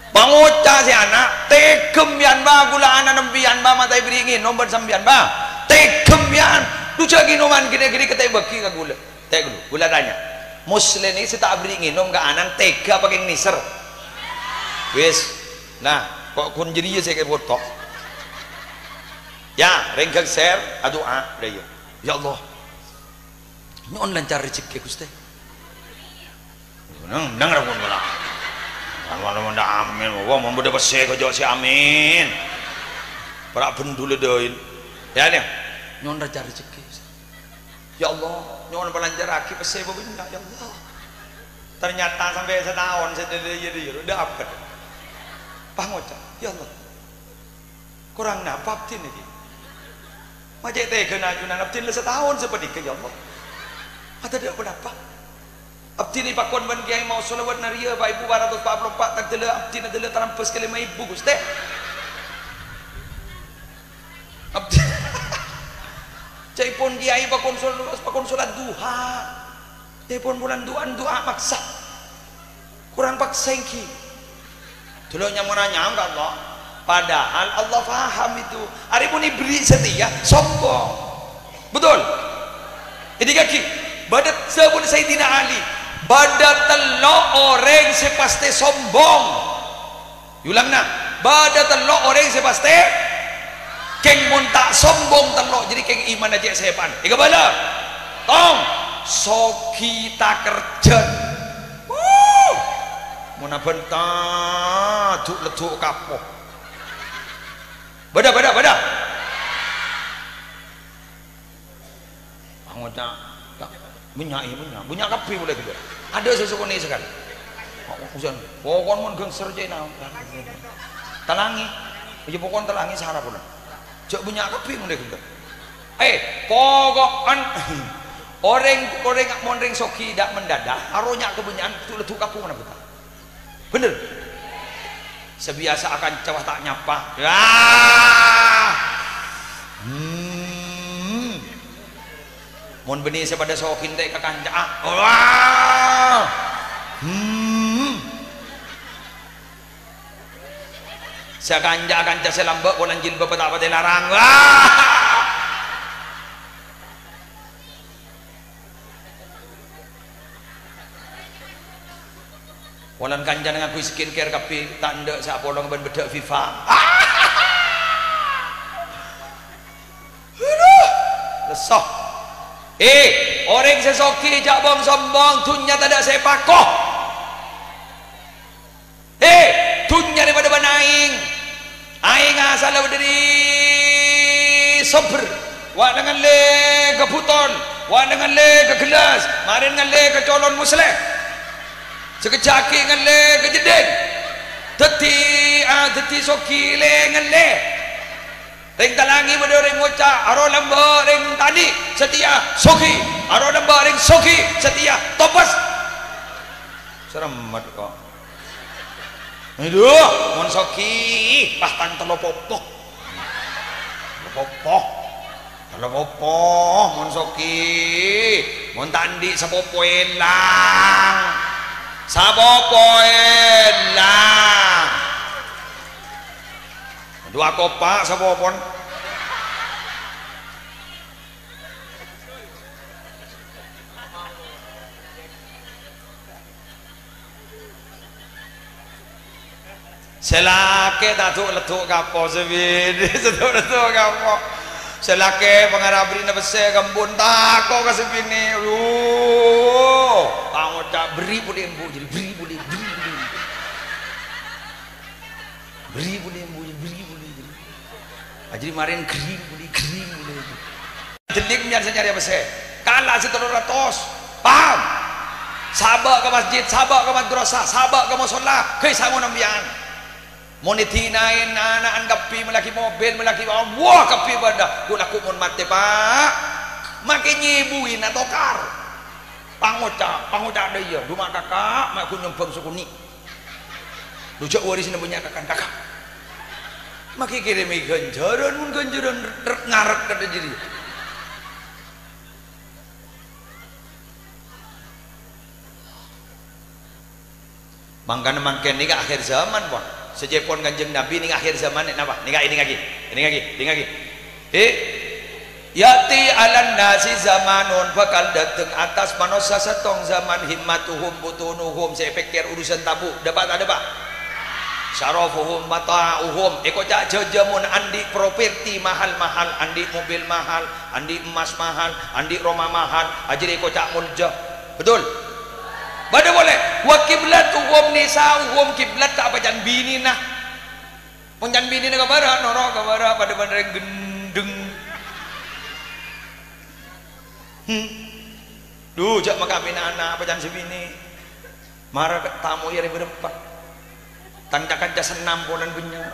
bangocah si anak tegem yan ba gula anak nembian ba matai beringin nomor sembian ba tegem yan lu cagi noman gini-gini ketai bagi ka gula teh gula tanya muslim ini tak beri nginom ke anan tega pakai niser wis nah kok kun jadi saya kayak botok ya renggang share doa dah ya Allah nyon lancar rezeki Gusti nang ramun wala malam ndak amin wah mun beda bese ko si amin para bendule deun ya nih nyon lancar rezeki ya Allah nyon pelancar aki bese benda ya Allah ternyata sampai setahun saya jadi udah dapat pangoca ya Allah kurang napa abdin iki macet teh kena ajunan abdin setahun seperti ke ya Allah ada tidak berapa abdin ini pakon ban kiai mau solawat naria Pak Ibu 244 tak tela abdin adalah terampus ke 5.000 Gusti abdin cai pun kiai pakon solat duha cai pun bulan doa maksa kurang paksengki dulu nyamuranya enggak Allah padahal Allah faham itu hari pun beri setia sombong betul ini kaki badat sebut Sayyidina Ali badat telok orang sepasti sombong ulang nak badat telok orang sepasti keng mun tak sombong telok jadi keng iman aja sepan ika bala tong soki tak kerja mun bentah duk leduk kapoh bada anggota minyak kapi boleh juga ada sesuatu ini sekali usan pokon mun gengser je na talangi aja pokon talangi sahara pun cok minyak kapi boleh juga pokon orang mondring soki dak mendadak aronya kebenyan tu leduk kapu mana betul bener sebiasa akan cawah tak nyapa ya mon benih sepada sokin teh ke kanca saya kanca selambak bolan jilbab tak apa larang walan kanca dengan kui skincare tapi tanda sak polong ben bedak FIFA lesah orang sesoki jak bong sombong dunia tak ada sepakoh dunia daripada banaing aing asal dari sober wa dengan le ke puton wa dengan le ke gelas marin dengan le ke colon musleh sekejaki dengan le ke jedeng deti soki le dengan le ring talangi pada ring ngocak aro lamba ring tadi setia soki aro lamba ring soki setia topas seremat kok aduh mon soki pastan telopopoh mon soki mon tandi sapopo elang dua kopak sapopon selake tatuk letuk kapo sebidi setuk letuk kapo selake pengarabri na bese gambun tako ka sebini kamu tak beri boleh embu jadi beri boleh jadi marin kering boleh deliknya saya nyari apa saya kalah setelur ratus paham sabak ke masjid sabak ke madrasah sabak ke musola ke sangun ambian monitinain anak kapi melaki mobil melaki wah kapi badah gua laku mun mati pak makin nyibuin atau kar pangoca ada iya rumah kakak mak aku nyumpang sukuni rujak waris na punya kakak maki kirim ganjaran mun ganjaran ngarep kada jadi mangkana mangken ni akhir zaman pon sejepon kanjeng Nabi ni akhir zaman ni apa ini lagi yati alan nasi zamanun bakal dateng atas manusia setong zaman himmatuhum butunuhum saya pikir urusan tabu dapat ada pak syarafuhum mata'uhum eko jak jajamun andi properti mahal-mahal, andi mobil mahal, andi emas mahal, andi rumah mahal, ajri eko cak mulja. Betul? Bada boleh. Wa kiblatuhum nisa'uhum, kiblat tak apa jan bini nah. Ponjan bini na kabara, noro kabara pada bandar gendeng. Duh, jak makapin anak apa jan sebini. Marah tamu ya berempat. Tanjakan jasa senam ponan punya.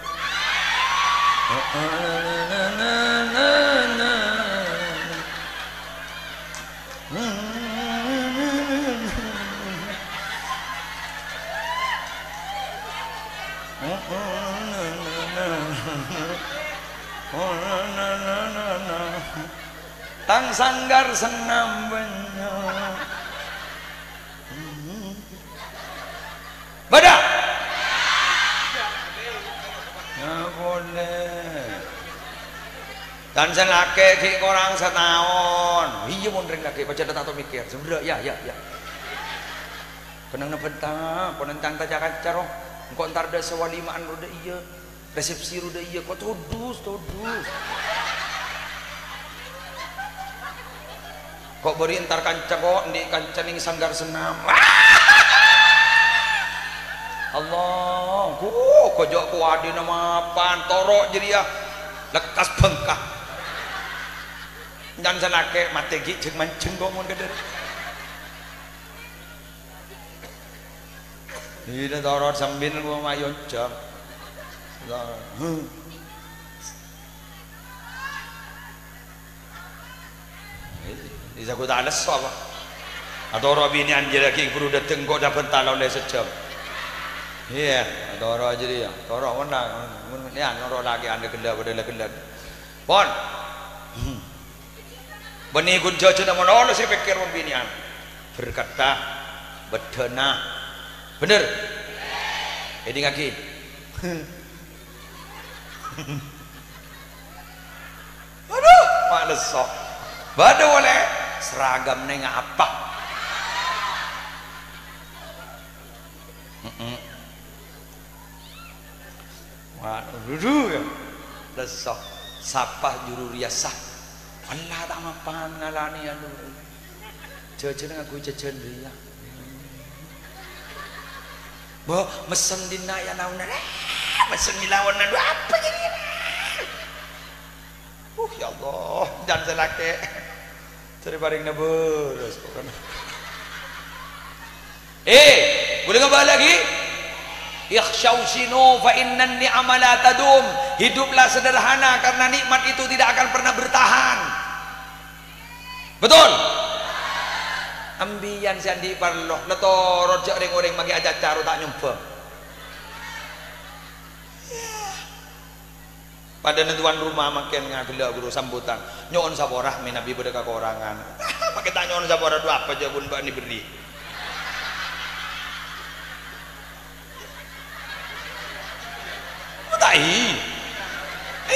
Tang sanggar senam punya. Badak. Boleh dan saya laki ki korang setahun iya mau ring laki baca data atau mikir sebenernya ya kenang nepentang penentang tajakan caro engkau ntar ada sewalimaan roda iya resepsi roda iya kok todus kok beri entar kanca kok di kancaning sanggar senam Allah, kojok kuadi nama pantoro jadi ya lekas bengkak. Dan senake mate gi jeung mancing gomon geder. Ida toro sambin gua mayon jam. Isa ku tak leso apa. Atoro bini anjir lagi guru dateng kok dapat talon le sejam. Iya, toro aja dia. Toro mana? Ya, toro lagi anda gelap, ada gelap. Pon, benih kunci cina mana? Saya pikir membinian berkata bedana, bener. Ini lagi. Aduh, males sok. Bada boleh seragam neng apa? Waduh ya lesok sapah juru riasah Allah tak mapan ngalani anu jajan aku jajan ria boh mesen dina ya nauna mesen dilawan anu apa jadi ya Allah dan selake cari paring nebus boleh ngabah lagi yakhshawsinu fa innan ni'ama la tadum. Hiduplah sederhana karena nikmat itu tidak akan pernah bertahan. Betul? Ambian sandi parloh letoro jak ring-ring magi aja caro tak nyumpah. Pada nentuan rumah makin ngagela guru sambutan. Nyon saborah menabi bedeka korangan. Pakai tak nyon saborah dua apa aja bun bak diberi. Tai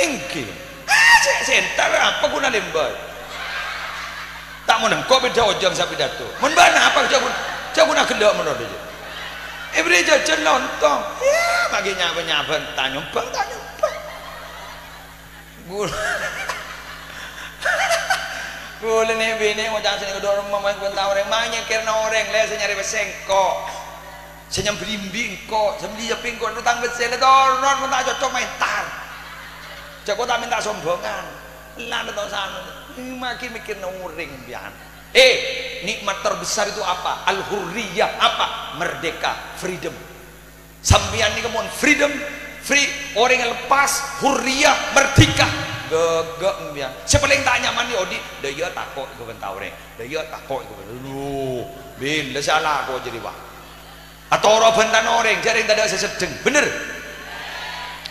engke sentar apa guna lembal tak mau nengkau beda ojang sampai datu menbana apa jago nak gelak menurut dia beri jajan lontong ya bagi nyapa tanyumpang gula nih bini mau jangan sini kedua rumah main kuntah orang banyak karena orang les nyari besengkok senyam berimbing kok sembeli japing kok nutang besel doron minta cocok main tar jago tak minta sombongan lah nutang sana makin mikir nuring bian nikmat terbesar itu apa al-hurriyah apa merdeka freedom sambian ini kemun freedom free orang yang lepas hurriyah merdeka gegek bian sepaling tak nyaman di odi daya takut ke bentau orang daya takut ke bentau bila salah kau jadi wah atau orang bentan orang jadi yang tidak sedeng bener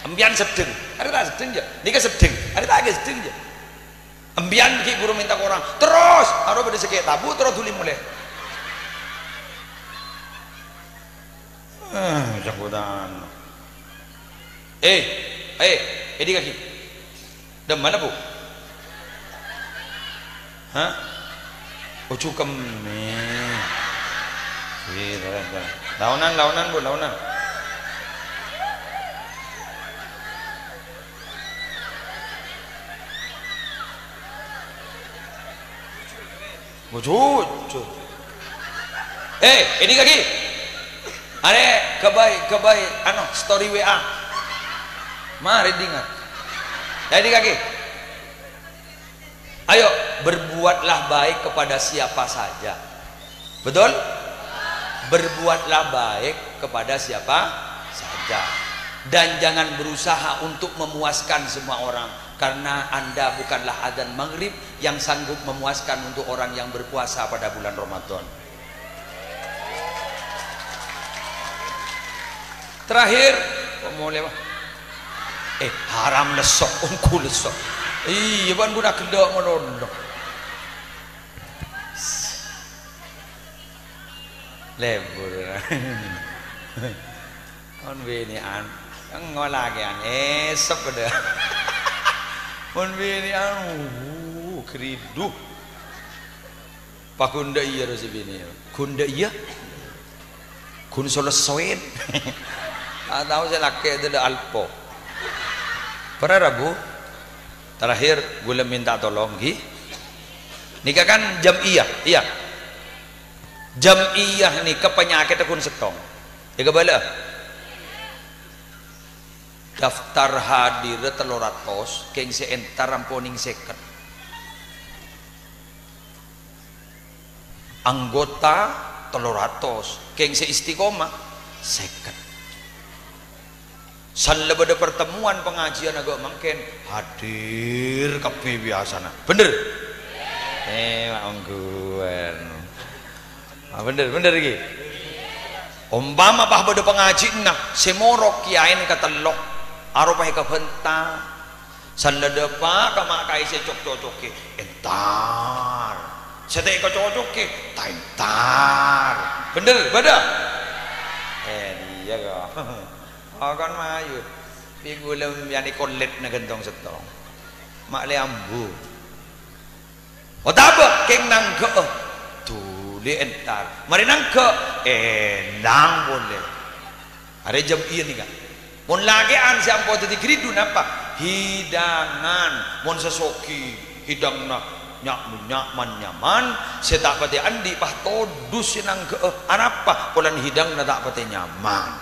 ambian sedeng ada tak sedeng je ni kan sedeng ada tak agak sedeng je ambian ki guru minta orang terus harus pada sekek tabu terus tulis mulai jangkutan ini kaki dan mana bu hah ucukem nih launan bu launan Jujur. Ini kaki. Are kebaik story WA. Mari dengar. Jadi kaki. Ayo berbuatlah baik kepada siapa saja. Betul? Berbuatlah baik kepada siapa saja. Dan jangan berusaha untuk memuaskan semua orang, karena Anda bukanlah adzan maghrib yang sanggup memuaskan untuk orang yang berpuasa pada bulan Ramadan. Terakhir, mau lewat. Haram lesok, ungku lesok. Iya, ban budak kedok melondok. Lebur. On bini an, yang ngolagi an, esok pada. On bini an, keridu. Pak kunda iya rasa bini. Kunda iya, kun solosoin. Tahu saya laki itu ada alpo. Pernah Rabu terakhir gue minta tolong nikah kan jam'iyah, iya jam'iyah nih ke penyakit akun setong ya kebala daftar hadir 300 keng se entar ramponing seket anggota 300 keng se istiqomah seket. Salabada pertemuan pengajian agak makin hadir kapi biasana. Bener? Angguan. Bener lagi. Umpama pah bada pengajian nah semorok kiain katelok arupah ka bentang. Salada pa ka makai se cocok-cocoke entar. Sete ka cocoke entar. Bener bada? Dia kok. Kan mayu pigulam yani kolet na gantong setong mak le ambu otaba keng nangke tuli entar mari nangke nang boleh ada jam iya nih kan mon lagi an si ampo tadi kridu napa hidangan mon sesoki hidang na nyaman setak pati andi pah todus sinang ke anapa polan hidang na tak pati nyaman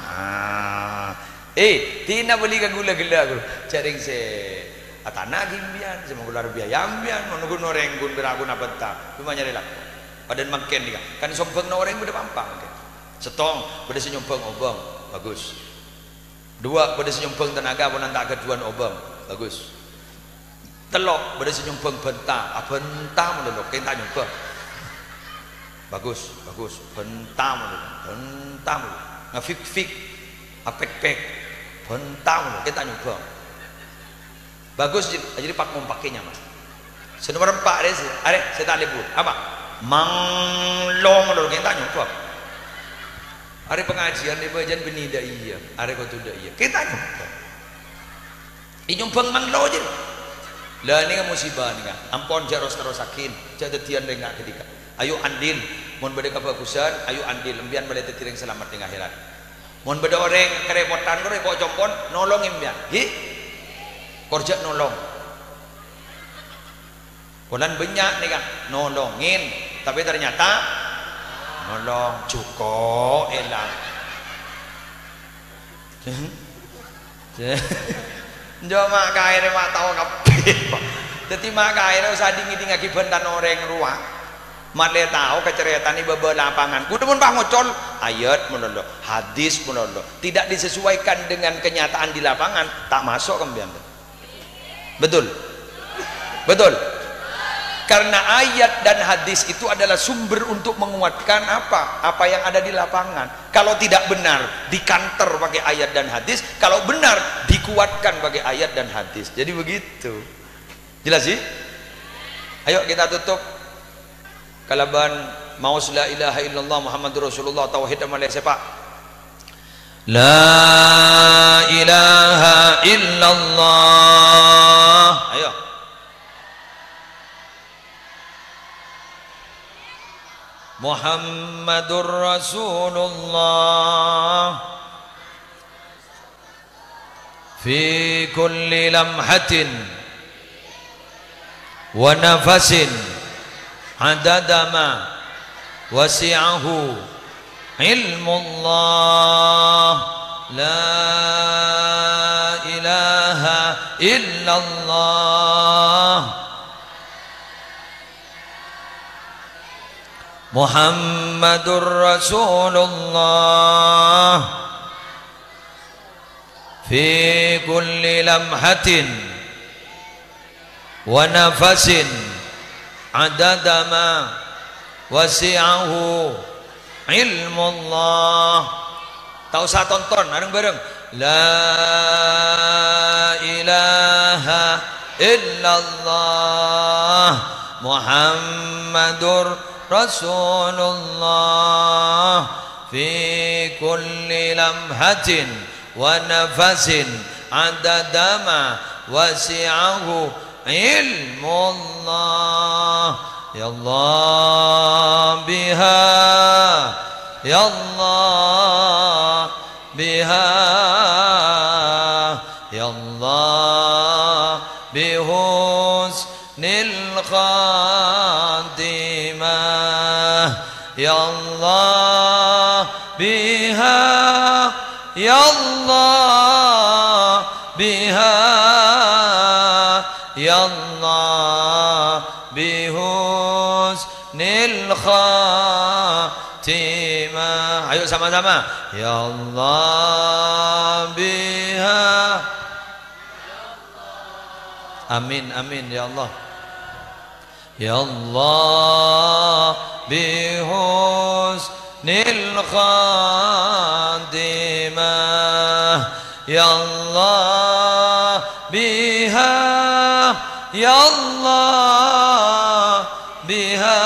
tina beli ka gula-gula aku caring se atana gimbian sama gula biayam bian menunggu noreng gun beragun abenta cuma nyari lah padan makin dia kan sompeng noreng beda pampang setong beda senyumpeng obong bagus dua beda senyumpeng tenaga pun tak keduan obong bagus telok beda senyumpeng benta benta melolok kita nyumpeng bagus benta melolok ngafik-fik apek-pek bentang kita nyoba bagus jadi pak mau pakainya mas senomor 4 ada saya tak lebur apa manglong dulu kita nyoba ada pengajian di bagian benida iya ada kau tidak iya kita nyoba ini nyoba manglong aja lah ini kan musibah nih kan ampun jaros terosakin jadetian dengan ketika ayo andil mohon berdeka bagusan ayo andil lembian balik tertiring selamat di akhirat. Mohon beda orang kerepotan gue kok compon nolongin biar kerja nolong bulan banyak nih kan nolongin tapi ternyata nolong cukup elang jauh mak kaya mak tahu kapit jadi mak kaya usah dingin akibat dan orang ruang mat le tahu keceretan ini bebe lapangan kudu pun ngocol ayat melolo hadis melolo tidak disesuaikan dengan kenyataan di lapangan tak masuk kembian betul karena ayat dan hadis itu adalah sumber untuk menguatkan apa yang ada di lapangan kalau tidak benar dikanter pakai ayat dan hadis kalau benar dikuatkan pakai ayat dan hadis jadi begitu jelas sih ayo kita tutup kalaban maus la ilaha illallah Muhammadur Rasulullah tauhid amal siapa la ilaha illallah ayo Muhammadur Rasulullah fi kulli lamhatin wa nafasin adada ma wasi'ahu ilmullah la ilaha illallah Muhammadur Rasulullah fi kulli lamhatin wa nafasin adada ma wasi'ahu ilmullah. Tak usah tonton, bareng-bareng. La ilaha illallah Muhammadur Rasulullah fi kulli lamhatin wa nafasin adada ma wasi'ahu ilmullah. Ya Allah biha, ya Allah biha, ya Allah bihusnil khatimah, ya Allah biha, ya Allah biha, ya Allah bihusnil khatimah. Ayo sama-sama. Ya Allah biha. Amin amin ya Allah. Ya Allah bihusnil khatimah, ya Allah biha, ya Allah biha,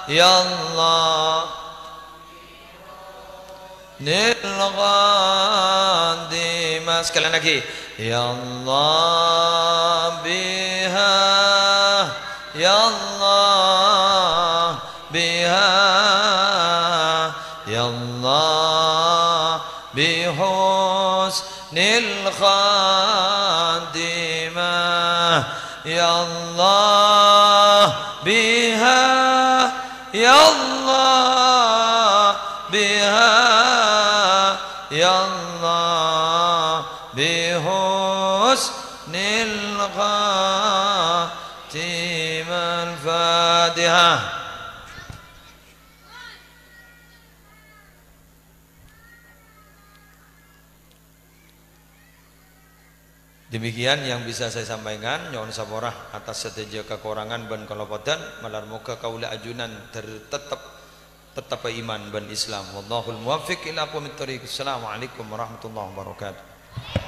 ya Allah nil khatimah. Sekali lagi. Ya Allah biha, ya Allah biha, ya Allah bihusnil khatimah, ya Allah biha, ya Allah biha, ya Allah bihusnil khatimah. Al-Fatihah. Demikian yang bisa saya sampaikan. Nyon saborah atas seteja kekurangan ban kalapotan malar muka kaula ajunan tetap iman ban Islam. Wallahul muwaffiq ila aqwamit thoriq. Assalamualaikum warahmatullahi wabarakatuh.